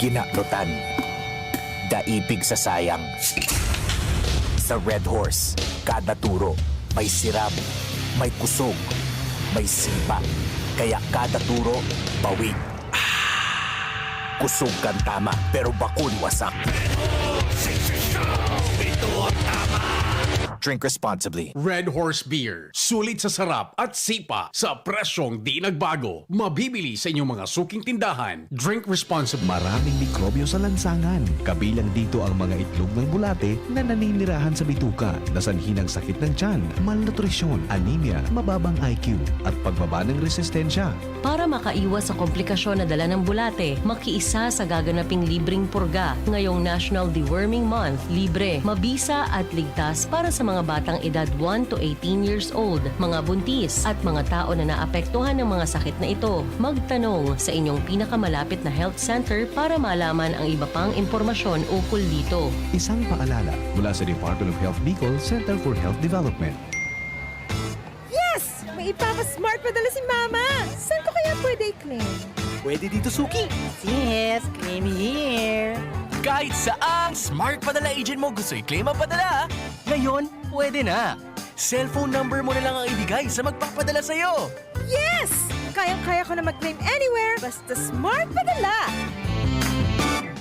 Kinaklutan. Daipig sa sayang. Sa Red Horse, kada turo, may siram, may kusog, may sipa. Kaya kada turo, bawi. Kusog kang tama, pero bakun wasak. Drink responsibly. Red Horse Beer. Sulit sa sarap at sipa sa presyong di nagbago. Mabibili sa inyong mga suking tindahan. Drink responsibly. Maraming mikrobyo sa lansangan. Kabilang dito ang mga itlog ng bulate na naninirahan sa bituka, na sanhi ng sakit ng tiyan, malnutrisyon, anemia, mababang IQ, at pagbaba ng resistensya. Para makaiwas sa komplikasyon na dala ng bulate, makiisa sa gaganaping libreng purga ngayong National Deworming Month. Libre, mabisa at ligtas para sa mga batang edad 1 to 18 years old, mga buntis at mga tao na naapektuhan ng mga sakit na ito. Magtanong sa inyong pinakamalapit na health center para malaman ang iba pang impormasyon ukol dito. Isang paalala mula sa Department of Health Bicol Center for Health Development. Yes! May ipapa-smart padala si Mama! Saan ko kaya pwede i-claim? Pwede dito, Suki. Yes, claim here. Kahit saang smart padala agent mo gusto i-claim ang padala, ngayon, pwede na. Cellphone number mo na lang ang ibigay sa magpapadala sa'yo. Yes! Kayang-kaya ko na mag-claim anywhere, basta smart padala.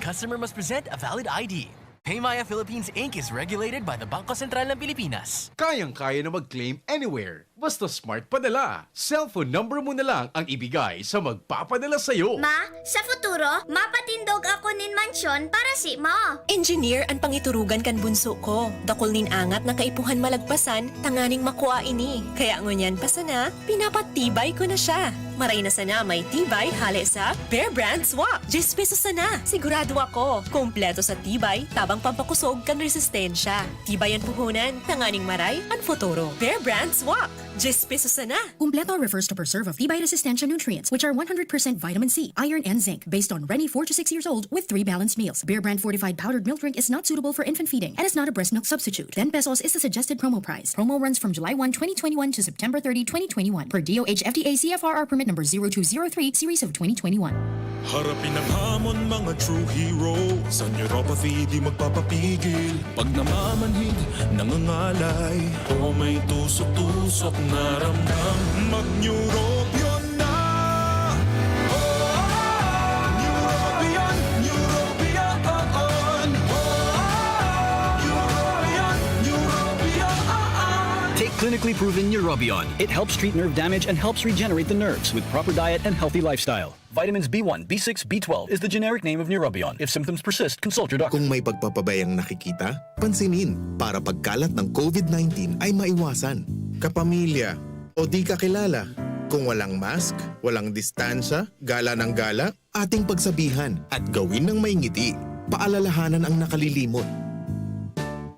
Customer must present a valid ID. Paymaya Philippines Inc. is regulated by the Bangko Sentral ng Pilipinas. Kayang-kaya na mag-claim anywhere. Basta smart padala. Cellphone number mo na lang ang ibigay sa magpapadala sa'yo. Ma, sa futuro, mapatindog ako nin mansyon para si mo. Engineer ang pangiturugan kan bunso ko. Dakol nin angat na kaipuhan malagpasan, tanganing makuha ini. Kaya ngunyan pa sana, pinapatibay ko na siya. Maray na sana may tibay hali sa Bear Brand Swak. 10 pesos sana. Sigurado ako. Kompleto sa tibay, tabang pampakusog kan resistensya. Tibay ang puhunan, tanganing maray, ang futuro. Bear Brand Swak. 10 pesos sana. Kumpleto refers to preserve of Tibay resistensya nutrients, which are 100% vitamin C, iron, and zinc, based on Rennie 4 to 6 years old with 3 balanced meals. Bear Brand fortified powdered milk drink is not suitable for infant feeding and is not a breast milk substitute. 10 pesos is the suggested promo price. Promo runs from July 1, 2021 to September 30, 2021 per DOH FDA CFRR permit number 0203 series of 2021. Harapin ang hamon mga true hero. Sa neuropathy di magpapapigil. Pag namamanhid, nangangalay, o may tusok-tusok na ramdam, mag-Neurobion na. Neurobion, Neurobion, Take clinically proven Neurobion. It helps treat nerve damage and helps regenerate the nerves with proper diet and healthy lifestyle. Vitamins B1, B6, B12 is the generic name of Neurobion. If symptoms persist, consult your doctor. Kung may pagpapabayang nakikita, pansinin para pagkalat ng COVID-19 ay maiwasan. Kapamilya o di kakilala, kung walang mask, walang distansya, gala ng gala, ating pagsabihan at gawin ng may ngiti. Paalalahanan ang nakalilimot.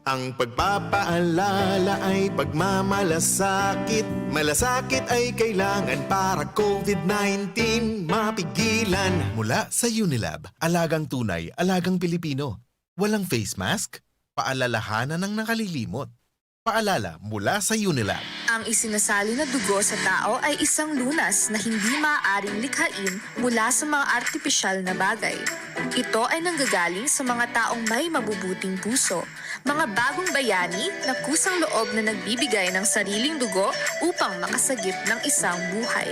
Ang pagpapaalala ay pagmamalasakit. Malasakit ay kailangan para COVID-19 mapigilan. Mula sa Unilab, alagang tunay, alagang Pilipino. Walang face mask, paalalahanan ng nakalilimot. Paalala mula sa Unilab. Ang isinasali na dugo sa tao ay isang lunas na hindi maaaring likhain mula sa mga artipisyal na bagay. Ito ay nanggagaling sa mga taong may mabubuting puso, mga bagong bayani na kusang loob na nagbibigay ng sariling dugo upang makasagip ng isang buhay.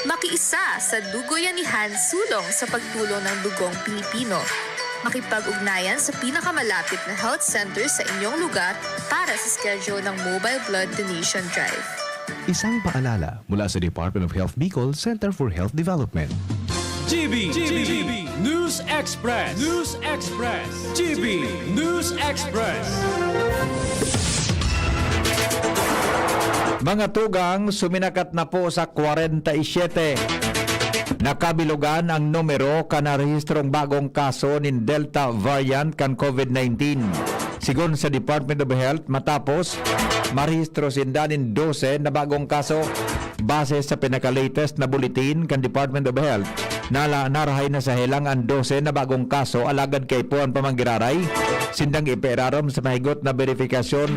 Makiisa sa Dugoyanihan sulong sa pagtulong ng dugong Pilipino. Makipag-ugnayan sa pinakamalapit na health center sa inyong lugar para sa schedule ng Mobile Blood Donation Drive. Isang paalala mula sa Department of Health Bicol Center for Health Development. GB News Express. News Express. GB News Express. Mga tugang, suminakat na po sa 47. Nakabilugan ang numero kanarehistrong bagong kaso nin Delta variant kan COVID-19. Sigon sa Department of Health, matapos marehistro sindanin 12 na bagong kaso base sa pinaka-latest na bulletin kan Department of Health. Narahay na sa helang ang 12 na bagong kaso alagad kay Puan Pamanggiraray. Sindang iperarom sa mahigot na verifikasyon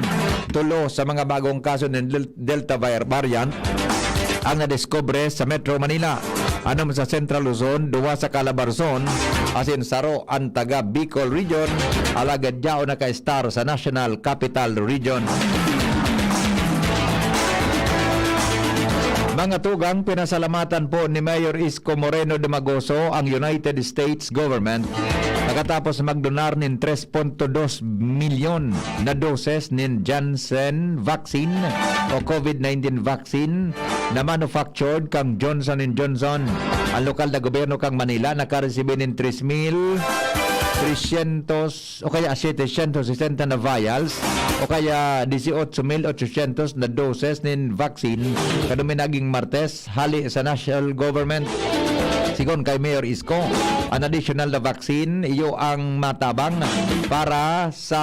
tulo sa mga bagong kaso ng Delta variant ang nadiskubre sa Metro Manila. Anom sa Central Luzon, duwa sa Calabarzon, asin saro ang taga Bicol Region, alagad yao na ka-star sa National Capital Region. Mga tugang, pinasalamatan po ni Mayor Isko Moreno de Magoso ang United States Government nakatapos magdonar nin 3.2 milyon na doses nin Janssen vaccine o COVID-19 vaccine na manufactured kang Johnson & Johnson. Ang lokal na gobyerno kang Manila nakaresibe nin 3,300 o kaya 760 na vials o kaya 18,800 na doses nin vaccine kadumi naging Martes hali sa national government. Sigon kay Mayor Isko, ang additional na vaccine iyo ang matabang para sa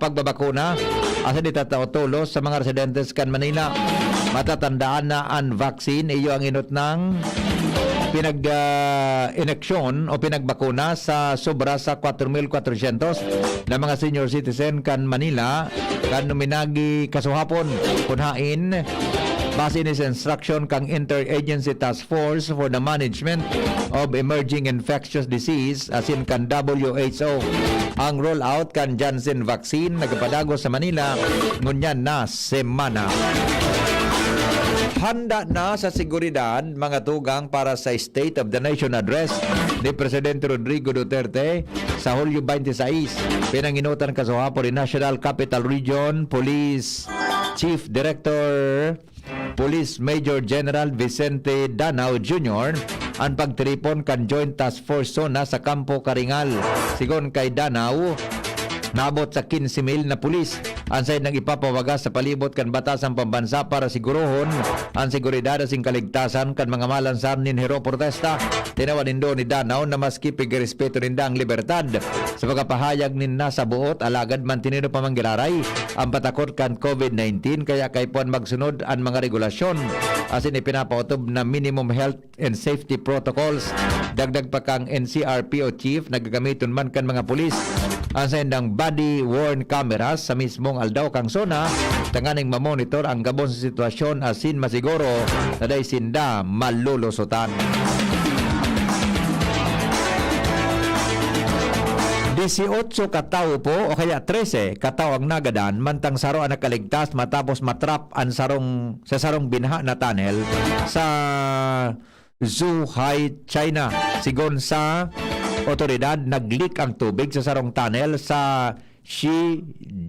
pagbabakuna asa ditataotulos sa mga residentes kan Manila. Matatandaan na ang vaccine iyo ang inot ng pinag-ineksyon o pinagbakuna sa sobra sa 4,400 na mga senior citizen kan Manila kan numinagi kasuhapon kunhain base ni sa instruction kang Interagency Task Force for the Management of Emerging Infectious Disease asin kan WHO. Ang rollout kan Janssen vaccine nagpadago sa Manila ngunyan na semana. Handa na sa seguridad mga tugang para sa State of the Nation Address ni Presidente Rodrigo Duterte sa Hulyo 26. Pinanginutan kasuhapon ni National Capital Region Police Chief Director Police Major General Vicente Danao Jr. ang pagtripon kan Joint Task Force Zona sa Campo Karingal. Sigon kay Danao, nabot sa 15,000 na pulis ang sayad ng ipapawagas sa palibot kan batasang pambansa para sigurohon ang seguridad at kaligtasan kan mga malansar nin hero protesta. Tinawan nindo ni Danao na maski pigrespeto ninda ang libertad sa pagkapahayag nin nasa buot alagad mantinido pa manggiraray ang patakot kan COVID-19 kaya kay puan magsunod ang mga regulasyon asin ipinapautob na minimum health and safety protocols. Dagdag pa kang NCRPO chief nagagamiton man kan mga pulis ang sayandang body-worn cameras sa mismong aldaw kang zona tanganing mamonitor ang gabon sa sitwasyon asin masiguro na day sinda malulusutan. 18 katao po o kaya 13 katao ang nagadan mantang saro ang nakaligtas matapos matrap ang sarong binha na tunnel sa Zhuhai, China. Sigon sa otoridad, nag-leak ang tubig sa sarong tunnel sa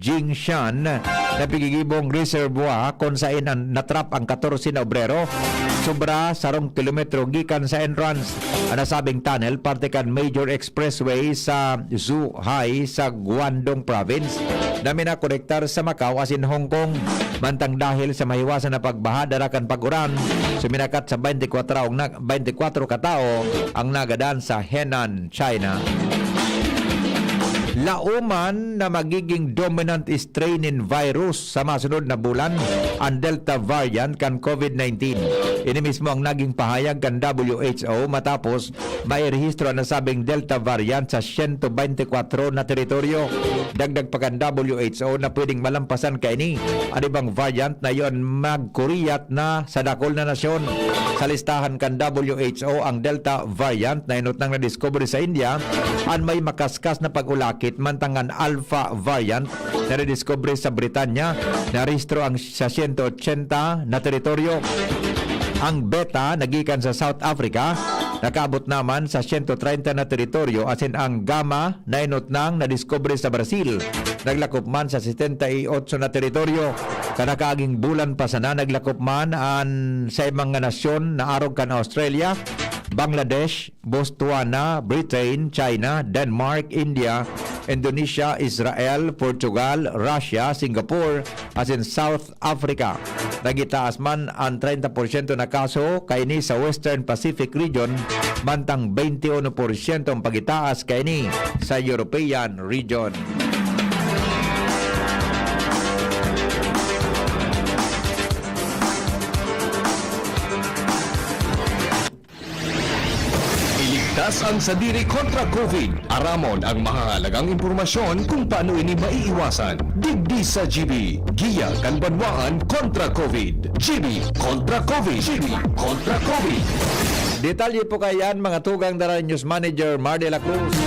Jingshan na pigigibong reservoir kung saan natrap ang 14 na obrero sobra sarong kilometro gikan sa entrance. Ang nasabing tunnel parte kan major expressway sa Zhuhai sa Guangdong province na minakonektar sa Macau asin Hong Kong. Mantang dahil sa mahiwasan na pagbaha darakan pag-uran, suminakat sa 24 katao ang nagadan sa Henan, China. Lauman na magiging dominant strain in virus sa masunod na bulan ang Delta variant kan COVID-19. Ini mismo ang naging pahayag kan WHO matapos mairehistro ang nasabing Delta variant sa 124 na teritoryo. Dagdag pa kan WHO na pwedeng malampasan kaini ang ibang variant na yon magkuriyat na sa dakol na nasyon. Sa listahan kan WHO ang Delta variant na inutnang na-discover sa India ang may makaskas na pag-ulakit mantangan Alpha variant na na-discover sa Britanya na rehistro ang sa 180 na teritoryo. Ang Beta nagikan sa South Africa nakabot naman sa 130 na teritoryo asin ang Gamma na inutnang na-discover sa Brazil naglakop man sa 78 na teritoryo. Kanakaaging bulan pa sana naglakop man ang sa mga nasyon na arog kan Australia, Bangladesh, Botswana, Britain, China, Denmark, India, Indonesia, Israel, Portugal, Russia, Singapore, as in South Africa. Nagitaas man ang 30% na kaso kaini sa Western Pacific region, mantang 21% ang pagitaas kaini sa European region. Iligtas ang sadiri kontra COVID. Aramon ang mahalagang impormasyon kung paano ini maiiwasan. Digdi sa GB. Giya kan banwaan kontra COVID. GB kontra COVID. GB kontra COVID. Detalye po kayan mga tugang Dara News Manager Mar de la Cruz.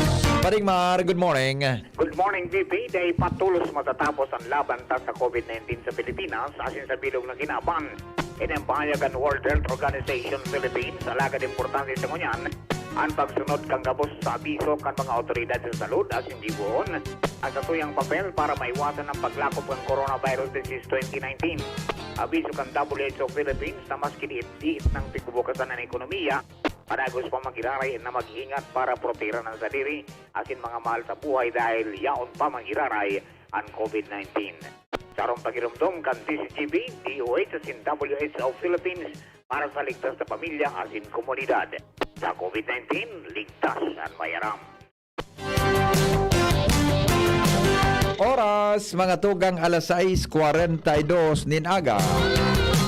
Paring Mar, good morning. Good morning, VP. Dahil patulos matatapos ang laban sa COVID-19 sa Pilipinas asin sa bilog ng kinaban. Inampahayagan World Health Organization Philippines alagad importante sa ngunyan ang pagsunod kang gabos sa abiso kan mga otoridad sa salud as hindi buon ang katuyang papel para maiwasan ang paglakop ng coronavirus disease 2019. Abiso kan WHO Philippines na mas kiniit-diit ng pagbubukasan ng ekonomiya panagos pa magiraray na mag-iingat para proteksyonan ang sarili asin mga mahal sa buhay dahil yaon pa magiraray ang COVID-19. Sarong pagirumdom kan DCGB, DOH asin WHO Philippines para sa ligtas na pamilya asin komunidad. Sa COVID-19, ligtas at mayaram. Oras, mga tugang alas 6:42 nin aga.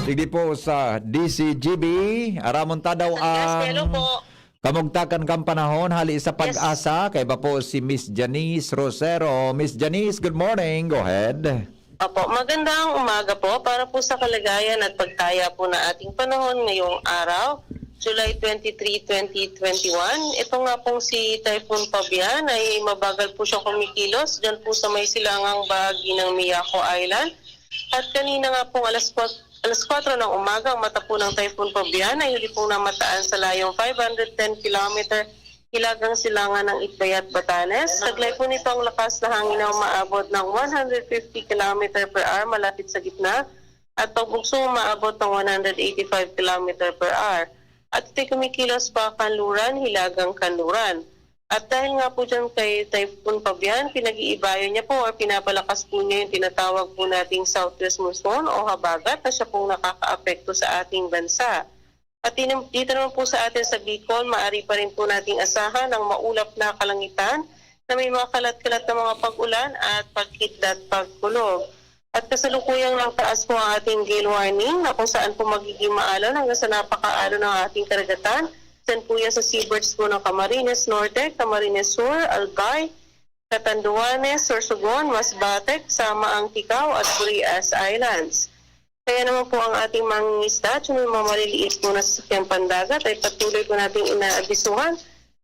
Tigdi po sa DCGB, aramon tadaw ang kamugtakan kang panahon hali sa pag-asa. Kay ba po si Miss Janice Rosero. Miss Janice, good morning. Go ahead. Opo, magandang umaga po para po sa kalagayan at pagtaya po na ating panahon ngayong araw, July 23, 2021. Ito nga pong si Typhoon Fabian ay mabagal po siyang kumikilos dyan po sa may silangang bahagi ng Miyako Island. At kanina nga pong alas 4 ng umaga, ang mata po ng Typhoon Fabian ay huli pong namataan sa layong 510 km hilagang silangan ng Itbayat, Batanes. Taglay po nito ang lakas na hangin na umaabot ng 150 km per hour malapit sa gitna at pagbugso maabot ng 185 km per hour. At ito'y kumikilos pa kanluran, hilagang kanluran. At dahil nga po dyan kay Typhoon Fabian, pinag-iibayan niya po o pinapalakas po niya yung tinatawag po nating southwest monsoon o habagat na siya pong nakaka-apekto sa ating bansa. At dito naman po sa atin sa Bicol, maaari pa rin po nating asahan ang maulap na kalangitan na may mga kalat-kalat na mga pag-ulan at pagkidlat pagkulog. At kasalukuyang lang taas po ang ating gale warning na kung saan po magiging maalon hanggang sa napakaalo ng ating karagatan. Saan po yan sa seabirds po ng Camarines Norte, Camarines Sur, Albay, Catanduanes, Sorsogon, Masbate, sama ang Ticao at Burias Islands. Kaya naman po ang ating mangingisda, yung mga maliliit po na sasakyang pandagat ay patuloy po nating inaabisuhan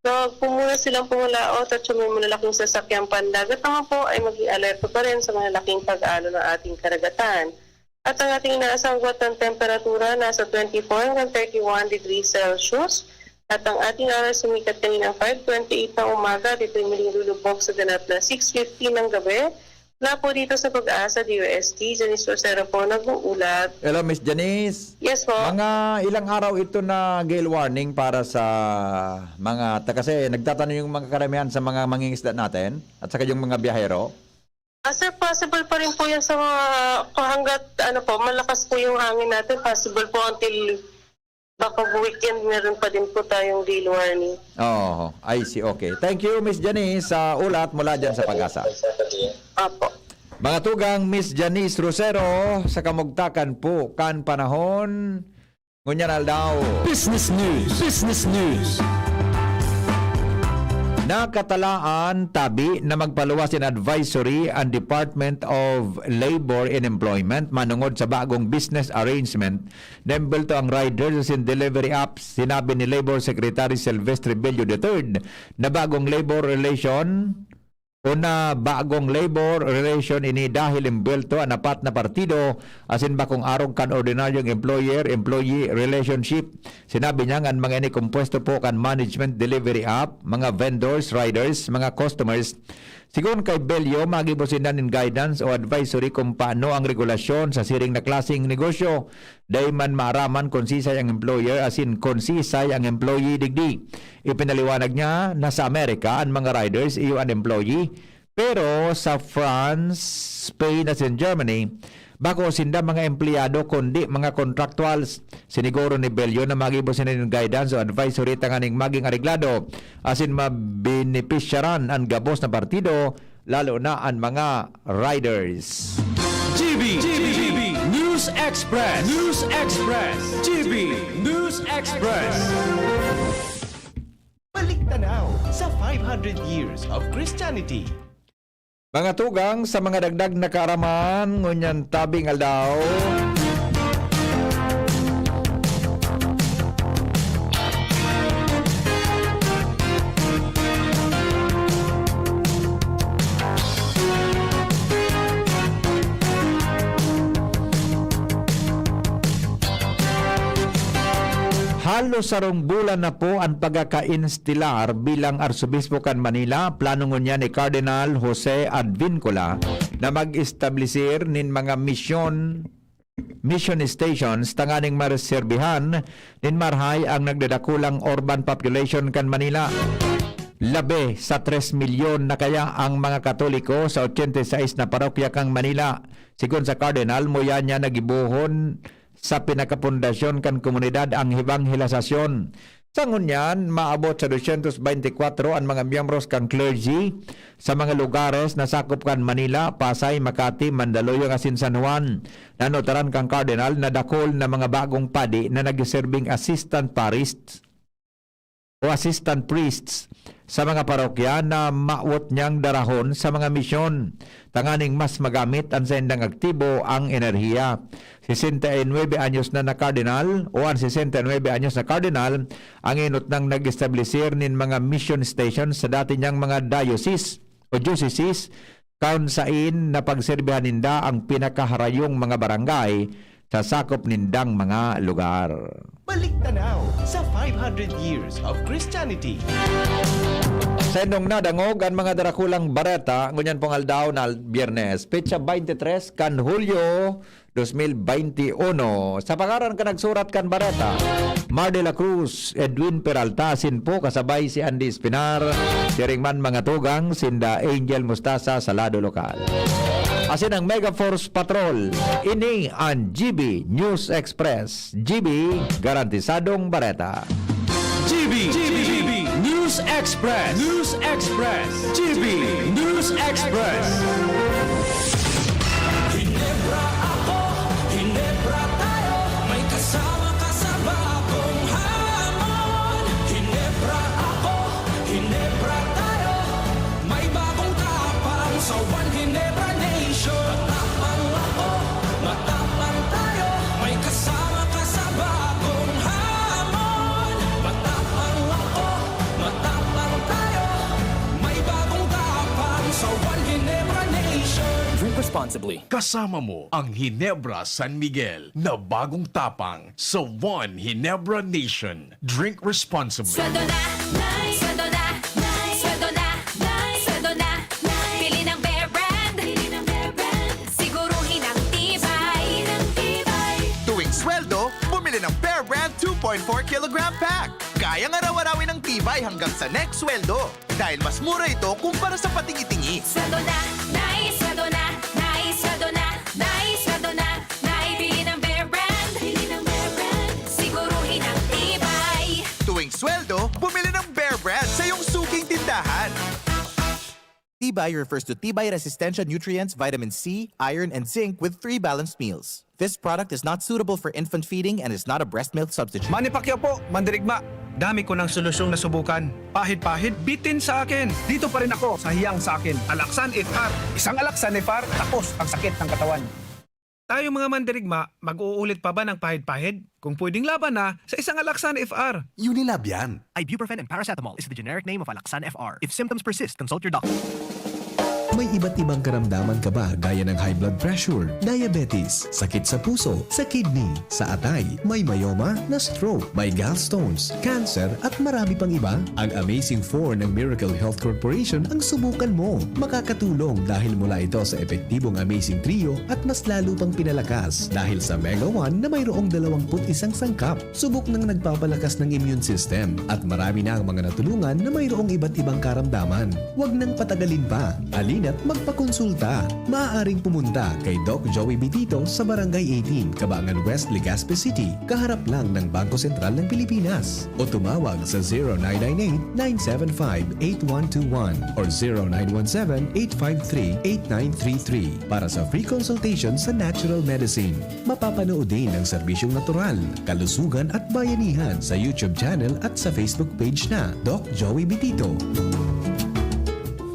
na kung muna silang pumulaot at yung may malalaking sasakyang pandagat naman po ay maging alerto pa rin sa malalaking pag-alo ng ating karagatan. At ang ating inaasanggot ng temperatura nasa 24 hanggang 31 degrees Celsius. At ang ating oras sumikat kanina 5:28 ng umaga, dito yung muling lulubog sa ganap na 6:50 ng gabi. Na po dito sa Pag-asa, DOST, Janice Rosero po nag-uulat. Hello, Miss Janice. Yes po. Mga ilang araw ito na gale warning para sa mga, kasi nagtatanong yung mga karamihan sa mga mangingisda natin at saka yung mga biyahero. Sir, possible pa rin po yan sa mga, hanggat malakas po yung hangin natin, possible po until baka weekend meron pa din po tayong gale warning. Oh, I see. Okay. Thank you, Miss Janice, sa ulat mula dyan sa Pag-asa. Apo. Mga tugang Miss Janice Rosero sa kamugtakan po kan panahon ngunyan aldaw. Business News. Business News. Nakatalaan tabi na magpaluwas in advisory ang Department of Labor and Employment manungod sa bagong business arrangement na imbelto ang riders and delivery apps. Sinabi ni Labor Secretary Silvestre Bello III na bagong labor relation ini dahil imbelto ang apat na partido asin bakong arong kan ordinaryong employer-employee relationship. Sinabi niya ang mga ini kompuesto po kan management delivery app, mga vendors, riders, mga customers. Sigon kay Bello, magibusindan in guidance o advisory kung paano ang regulasyon sa siring na klaseng negosyo. Day man maaraman konsisay ang employer asin konsisay ang employee digdi. Ipinaliwanag niya na sa Amerika ang mga riders iyo ang employee, pero sa France, Spain at Germany, bako sinda mga empleyado kundi mga contractuals. Siniguro ni Bello na magibusindan in guidance o advisory tanganing maging areglado asin mabenepisyaran ang gabos na partido lalo na ang mga riders. GB News Express. News Express. GB News Express. Balik tanaw sa 500 years of Christianity. Mga tugang sa mga dagdag na kaaraman ngunyan tabing aldaw. Halos sarong bulan na po ang pagkaka-instilar bilang Arsobispo kan Manila. Plano niya ni Cardinal Jose Advincula na mag-establisir nin mga mission stations tanganing mareserbihan nin marhay ang nagdadakulang urban population kan Manila. Labi sa 3 milyon na kaya ang mga Katoliko sa 86 na parokya kang Manila. Sigon sa Cardinal, moya niya nagibuhon sa pinakapundasyon kan komunidad ang ebanghelisasyon. Sa ngunyan, maabot sa 224 ang mga miyembros kang clergy sa mga lugares na sakop kan Manila, Pasay, Makati, Mandaluyong asin San Juan. Nanotaran kang Cardinal na dakol na mga bagong padi na nag-serving assistant priests o assistant priests sa mga parokya na maawot niyang darahon sa mga misyon. Tanganing mas magamit ang sendang aktibo ang enerhiya. 69 anyos na Cardinal o ang 69 anyos na Cardinal ang inot nang nag-establisir nin mga mission stations sa dati niyang mga diocese o dioceses kaun sain na pagserbihan ninda ang pinakaharayong mga barangay sa sakop nindang mga lugar. Balik tanaw sa 500 years of Christianity. Sa indong nadangog ang mga darakulang bareta, ngunyan pong aldaw na Biyernes, petsa 23 kan Hulyo 2021. Sa pangaran ka nagsurat kan bareta, Mar de la Cruz, Edwin Peralta, Sinpo, kasabay si Andy Espinar, Siringman mga tugang, sinda Angel Mustasa sa lado lokal. Asin ang Mega Force Patrol, ini ang GB News Express. GB, garantisadong bareta. GB News Express. GB News Express. Hinebra ako, Hinebra tayo, may kasama ka sa bagong hamon. Hinebra ako, Hinebra tayo, may bagong tapang sa One Hinebra Nation. Matapang ako, matapang tayo, may kasama ka sa bagong hamon. Matapang ako, matapang tayo, may bagong tapang sa One Hinebra Nation. Drink responsibly. Kasama mo ang Hinebra San Miguel na bagong tapang sa One Hinebra Nation. Drink responsibly. Sweldo na, sweldo na, sweldo na, sweldo na. Pili ng Bear Brand, siguruhin ang tibay. Tuwing sweldo, bumili ng Bear Brand 2.4 kilogram pack. Kayang araw-arawin ng tibay hanggang sa next sweldo. Dahil mas mura ito kumpara sa patingi-tingi. Sweldo na, sweldo na, sweldo na, sweldo na. Pili ng Bear Brand, siguruhin ang tibay. Tuwing sweldo, bumili ng Bear Brand sa iyong suking tindahan. Tibay refers to Tibay Resistensya nutrients, vitamin C, iron, and zinc with 3 balanced meals. This product is not suitable for infant feeding and is not a breast milk substitute. Manny Pacquiao po, mandirigma. Dami ko ng solusyong nasubukan. Pahit-pahit, bitin sa akin. Dito pa rin ako sa hiyang sa akin. Alaksan FR. Isang Alaksan FR, tapos ang sakit ng katawan. Tayo mga mandirigma, mag-uulit pa ba ng pahit-pahit? Kung pwedeng laban na sa isang Alaksan FR. Unilab yan. Ibuprofen and paracetamol is the generic name of Alaksan FR. If symptoms persist, consult your doctor. May iba't ibang karamdaman ka ba gaya ng high blood pressure, diabetes, sakit sa puso, sa kidney, sa atay, may myoma, na stroke, may gallstones, cancer at marami pang iba? Ang Amazing 4 ng Miracle Health Corporation ang subukan mo. Makakatulong dahil mula ito sa epektibong Amazing Trio at mas lalo pang pinalakas dahil sa Mega 1 na mayroong 21 sangkap. Subok ng nagpapalakas ng immune system at marami na ang mga natulungan na mayroong iba't ibang karamdaman. Huwag nang patagalin pa. Alin at magpakonsulta. Maaaring pumunta kay Doc Joey Bitito sa Barangay 18, Cabangan West, Legazpi City, kaharap lang ng Bangko Sentral ng Pilipinas. O tumawag sa 0998-975-8121 or 0917-853-8933 para sa free consultation sa natural medicine. Mapapanood din ang serbisyong natural, kalusugan at bayanihan sa YouTube channel at sa Facebook page na Doc Joey Bitito.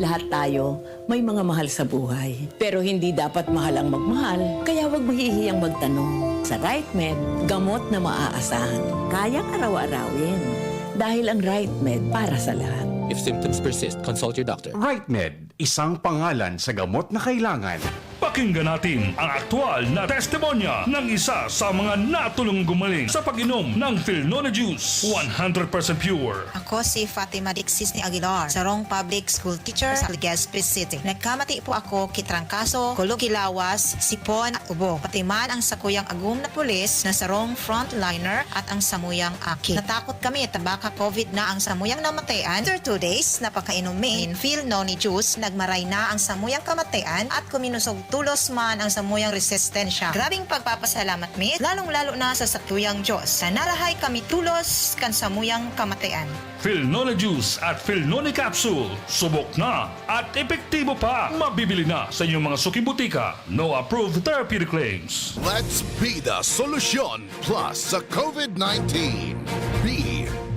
Lahat tayo may mga mahal sa buhay. Pero hindi dapat mahal ang magmahal, kaya huwag mahihiyang magtanong. Sa RightMed, gamot na maaasahan. Kayang araw-arawin. Dahil ang RightMed para sa lahat. If symptoms persist, consult your doctor. RightMed, isang pangalan sa gamot na kailangan. Pakinggan natin ang aktual na testimonya ng isa sa mga natulong gumaling sa pag-inom ng Philnona Juice. 100% pure. Ako si Fatima Dixis ni Aguilar, sarong public school teacher sa Legazpi City. Nagkamati po ako kitrangkaso, kulugilawas, sipon at ubo. Pati man ang sakuyang agum na pulis na sarong frontliner at ang samuyang aki. Natakot kami at baka COVID na ang samuyang namatayan. After 2 days, napakainom min Philnona Juice, nagmaray na ang samuyang kamatayan at kuminusog tulos man ang samuyang resistensya. Grabing pagpapasalamat mi, lalong-lalo na sa satuyang Diyos. Sa narahay kami tulos kan samuyang kamatayan. Philnona Juice at Philnona Capsule. Subok na at epektibo pa. Mabibili na sa inyong mga suki-butika. No approved therapeutic claims. Let's be the solution plus sa COVID-19. B.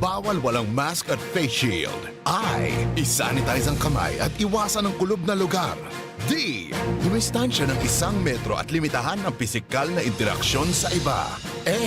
Bawal walang mask at face shield. I. Isanitize ang kamay at iwasan ang kulob na lugar. D. Dumistansya ng 1 metro at limitahan ang pisikal na interaksyon sa iba. A.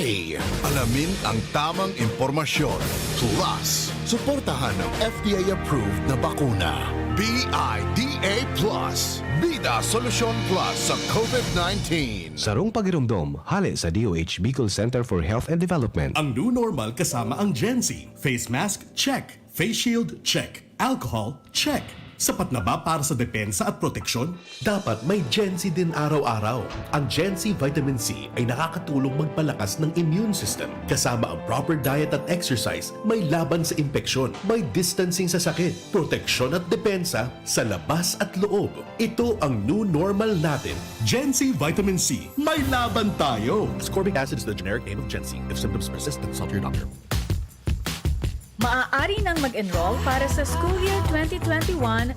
Alamin ang tamang impormasyon. Plus, Suportahan ng FDA-approved na bakuna. BIDA Plus. Bida Solusyon Plus sa COVID-19. Sarong pagirumdom, hali sa DOH Bicol Center for Health and Development. Ang new normal kasama ang Gen-Z. Face mask, check. Face shield, check. Alcohol, check. Sapat na ba para sa depensa at proteksyon? Dapat may Gen-Z din araw-araw. Ang Gen-Z Vitamin C ay nakakatulong magpalakas ng immune system. Kasama ang proper diet at exercise, may laban sa impeksyon, may distancing sa sakit, proteksyon at depensa sa labas at loob. Ito ang new normal natin. Gen-Z Vitamin C. May laban tayo! Ascorbic acid is the generic name of Gen-Z. If symptoms persist, consult your doctor. Maaari nang mag-enroll para sa school year 2021-2022.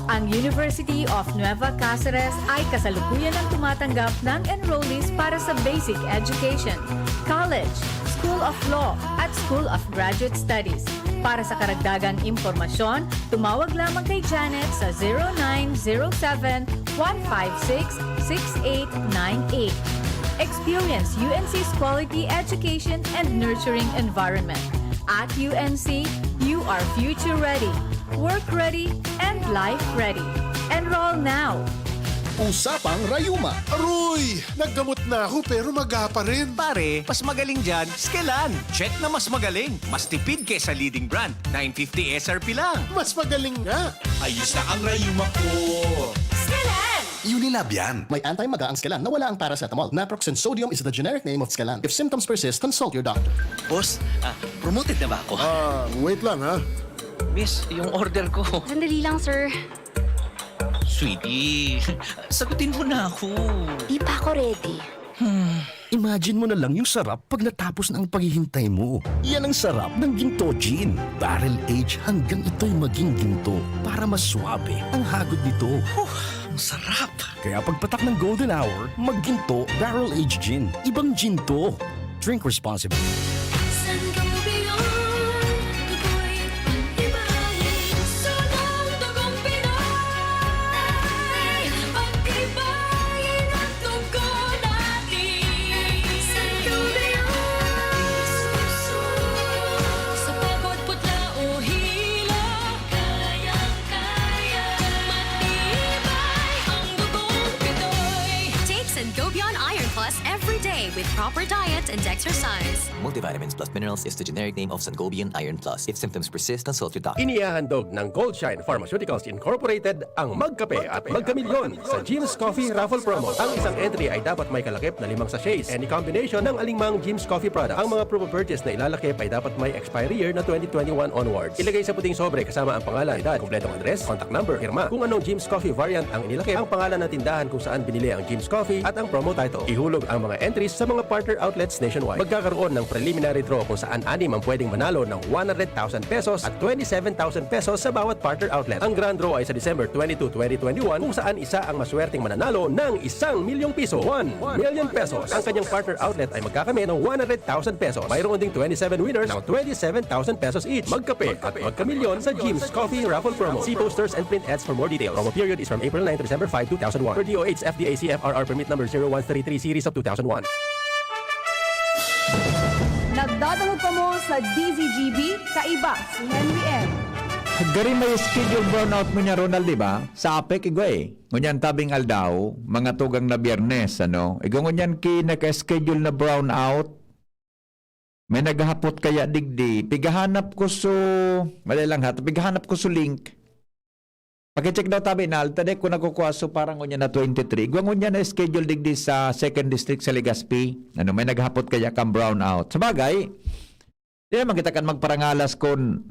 Ang University of Nueva Cáceres ay kasalukuyan ang tumatanggap ng enrollees para sa basic education, college, School of Law at School of Graduate Studies. Para sa karagdagang impormasyon, tumawag lamang kay Janet sa 0907-156-6898. Experience UNC's quality education and nurturing environment. At UNC, you are future ready, work ready, and life ready. Enroll now! Usapang Rayuma. Aroy! Naggamot na ako pero maga pa rin. Pare, mas magaling dyan, Skelan. Check na mas magaling. Mas tipid kesa leading brand. 950 SRP lang. Mas magaling nga. Ayos na ang Rayuma ko. Skelan! Unilab yan. May anti-maga ang Skelan na wala ang paracetamol. Naproxen sodium is the generic name of Skelan. If symptoms persist, consult your doctor. Boss, promoted na ba ako? Wait lang ha. Miss, yung order ko. Sandali lang, sir. Sweetie, sagutin mo na ako. Di pa ako ready. Imagine mo na lang yung sarap pag natapos na ang paghihintay mo. Yan ang sarap ng Ginto Gin. Barrel age hanggang ito'y maging ginto para mas swabe ang hagod nito. Ang sarap. Kaya pagpatak ng golden hour, magginto Barrel Age Gin. Ibang ginto. Drink responsibly. With proper diet and exercise. Multivitamins plus minerals is the generic name of Sangobion Iron Plus. If symptoms persist, consult your doctor. Inihahandog ng Goldshine Pharmaceuticals Incorporated ang Magkape at Magkamilyon sa Jim's Coffee Raffle Promo. Ang isang entry ay dapat may kalakip na 5 sachets. Any combination ng alingmang Jim's Coffee products. Ang mga proof of purchase na ilalakip ay dapat may expiry year na 2021 onwards. Ilagay sa puting sobre kasama ang pangalan, edad, kumpletong address, contact number, firma, kung anong Jim's Coffee variant ang inilakip, ang pangalan ng tindahan kung saan binili ang Jim's Coffee at ang promo title. Ihulog ang mga entries sa mga partner outlets nationwide. Magkakaroon ng preliminary draw kung saan 6 ang pwedeng manalo ng 100,000 pesos at 27,000 pesos sa bawat partner outlet. Ang grand draw ay sa December 22, 2021 kung saan isa ang maswerteng mananalo ng 1,000,000 piso. 1 million pesos. Ang kanyang partner outlet ay magkakamit ng 100,000 pesos. Mayroon ding 27 winners ng 27,000 pesos each. Magkape at magkamilyon sa Jim's Coffee Raffle Promo. See posters and print ads for more details. Promo period is from April 9 to December 5, 2001. For DOH FDA CFRR permit number 0133 series of 2001. Nagdadalo pa mo sa DZGB, kaiba si Henry M. Gari may schedule brownout mo niya, Ronald, di ba? Sa APEC, igwa Ngunyan tabing aldaw, mga tugang na biyernes, ano? Ngunyan ki naka-schedule na brownout, may naghahapot kaya digdi, pigahanap ko mali lang ha, pigahanap ko link. Pag-check daw tabi na alta de kung nakukuha parang ngunyan na 23. Guwangon niya na schedule digdi sa 2nd District sa Legazpi. Ano, may naghapot kaya kang brownout. Sabagay, di naman kita kan magparangalas kung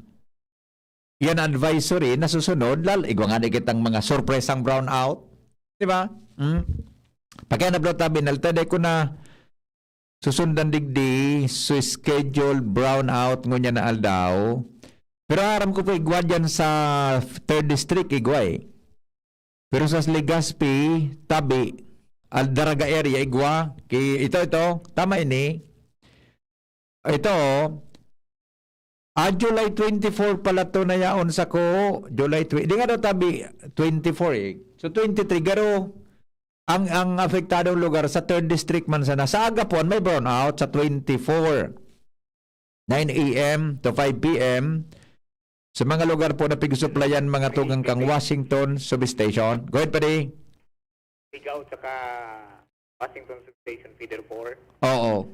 yan advisory na susunod, igwangan kitang mga sorpresang brownout. Di ba? Pagkaya na daw tabi na alta de ko na susundan digdi so schedule brownout ngunyan na aldaw. Pero aram ko po igwa dyan sa 3rd District, igwa Pero sa Legazpi, tabi, Aldaraga area, igwa. Ito, tama ini. Ito, July 24 pala to na yaon sa ko. July 20, di nga daw tabi, 24 So 23, garo, ang apektadong lugar sa 3rd District man sana. Sa Agapuan, may brownout sa 24. 9 a.m. to 5 p.m. Sa mga lugar po na pigsuplayan mga tugang kang Washington Substation. Go ahead, pare. Ligaw tsaka Washington Substation Feeder 4. Oo.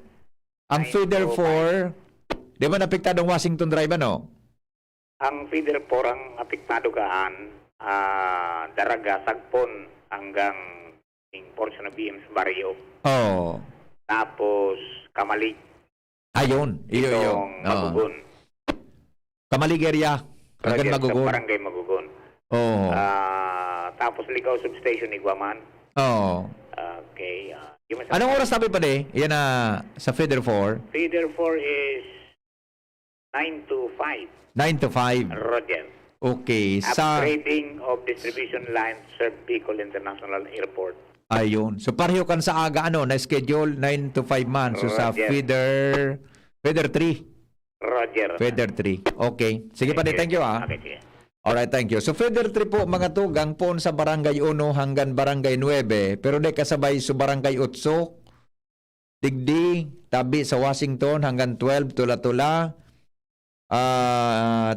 Ang feeder 4, di ba napiktado ang Washington Drive, ano? Ang Feeder 4 ang apektado kaan, Daraga, Sagpon hanggang yung portion ng BM's Barrio. Oo. Tapos Kamalig. Ayun. Iyo. Itong Magugun. Kamalig area. Hanggang Magugun. Sa Barangay Magugun. Oo. Tapos Ligaw Substation Iguaman. Oo. Okay. Anong oras sabi pa yan na sa Feeder 4? Feeder 4 is 9 to 5. 9 to 5. Roger. Okay. Sa... Upgrading of distribution lines serve Bicol International Airport. Ayun. So pareho kan sa aga na schedule 9 to 5 man. So sa Roger. Feeder 3. Roger. Feeder 3. Okay. Sige pa thank you ah. Okay, sige. Alright, thank you. So Feeder 3 po mga tugang po sa Barangay 1 hanggang Barangay 9. Pero di kasabay sa Barangay 8. Digdi, tabi sa Washington hanggang 12 Tula-Tula.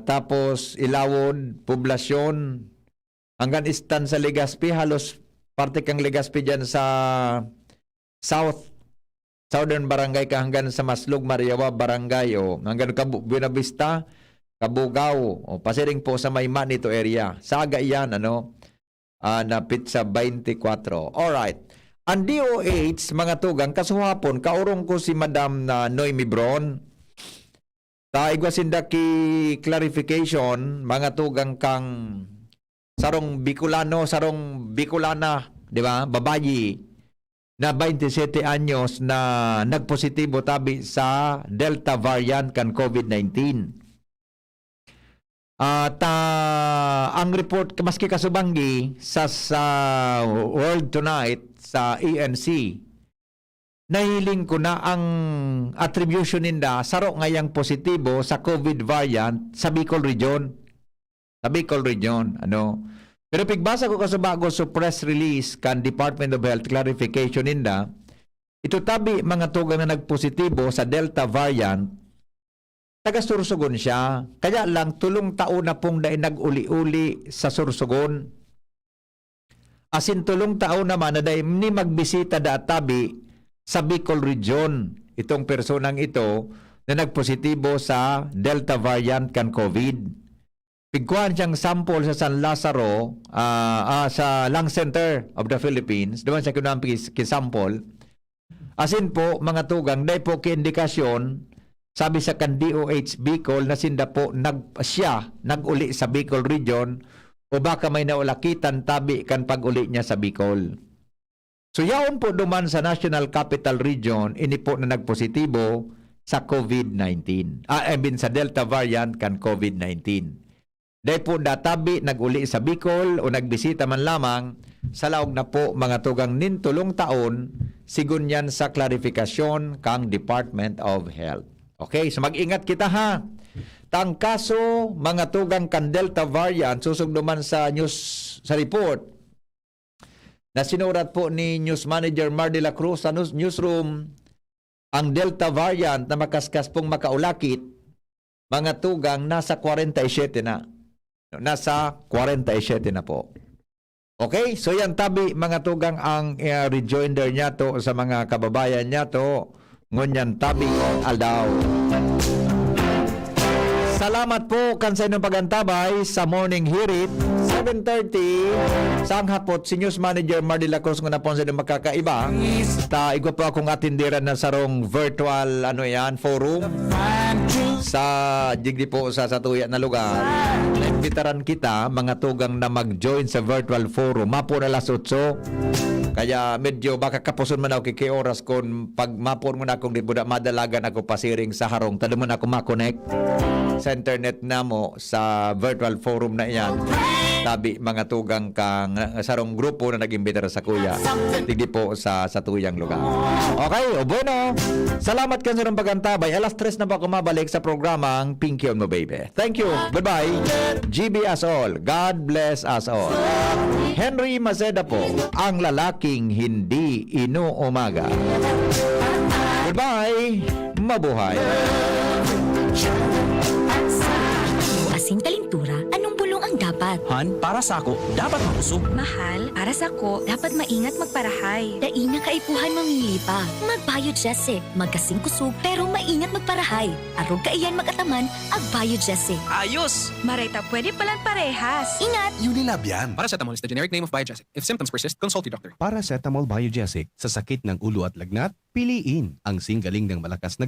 Tapos Ilawod, Poblasyon hanggang Istan sa Legazpi, halos parte kang Legazpi dyan sa Southern Barangay ka hanggang sa Maslog, Mariawa Barangay o hanggang Buena Vista, Kabugao o pasiring po sa Mayman nito area. Saga yan napit sa 24. Alright. Ang DOH mga tugang kasuhapon kaurong ko si Madam na Noemi Bron. Igwasinda ki clarification mga tugang kang sarong Bicolana, di ba? Babayi na 27 anyos na nagpositibo tabi sa Delta variant kan COVID-19. At ang report maski kasubanggi sa World Tonight sa ENC, nahiling ko na ang attribution ninda saro ngayang positibo sa COVID variant sa Bicol Region. Sa Bicol Region, Pero pigbasa ko kasubago sa press release kan Department of Health clarification ninda, ito tabi mga tugang na nagpositibo sa Delta variant, taga-Sursogon siya. Kaya lang, 3 taon na pong dahil nag-uli-uli sa Sursogon. Asin 3 taon naman na dahil ni magbisita tabi sa Bicol Region. Itong personang ito na nagpositibo sa Delta variant kan COVID. Pigkuhan siyang sample sa San Lazaro, sa Lung Center of the Philippines. Doon siya kinampi kisample. Asin po, mga tugang, dahil po kiindikasyon, sabi sa kan DOH Bicol na sinda po nag-uli sa Bicol Region o baka may naulakitan tabi kan pag-uli niya sa Bicol. So yaon po duman sa National Capital Region ini po na nagpositibo sa COVID-19. Sa Delta variant kan COVID-19. Dahil po databi nag-uli sa Bicol o nagbisita man lamang sa laog na po mga tugang 3 taon sigun yan sa klarifikasyon kang Department of Health. Okay, so mag-ingat kita ha. Tang kaso, mga tugang kan Delta variant, susugduman sa report na sinurat po ni News Manager Mar de la Cruz sa newsroom, ang Delta variant na makaskas pong makaulakit, mga tugang nasa 47 na. Nasa 47 na po. Okay, so yan tabi mga tugang ang rejoinder niya to sa mga kababayan niya to. Ngunyan tabi aldaw. Salamat po kansa inyong pagantabay sa morning hirit 7:30 sang hapot si News Manager Mar de la Cruz nga napon sa makakaiba. Igwa po akong atindiran na sarong virtual forum sa digdi po sa satuya na lugar. Naimbitaran kita mga tugang na mag-join sa virtual forum mapo na alas 8. Kaya medyo baka kapuson man ako kay oras kung pag mapon mo na akong di buda madalagan ako pasiring sa harong. Tado mo na ako makonect sa internet na mo sa virtual forum na iyan. Tabi mga tugang kang sarong grupo na nag-imbitar sa kuya. Tigdi po sa tuyang lugar. Okay, o bueno. Salamat ka sa pagantabay. Alas 3 na pa ako mabalik sa programang Pinky on Mo Baby. Thank you. Goodbye. GB us all. God bless us all. Henry Maceda po, ang lalaking hindi inuumaga. Goodbye. Mabuhay. dapat. Han, para sa ako, dapat makusog. Mahal, para sa ko, dapat maingat magparahay. Daina kaipuhan mamili pa. Mag-Biogesic. Magkasing kusog, pero maingat magparahay. Arog kaiyan mag-ataman, ag-Biogesic. Ayos! Marita, pwede palang parehas. Ingat! Unilab yan. Paracetamol is the generic name of Biogesic. If symptoms persist, consult your doctor. Paracetamol Biogesic. Sa sakit ng ulo at lagnat, piliin ang singgaling ng malakas na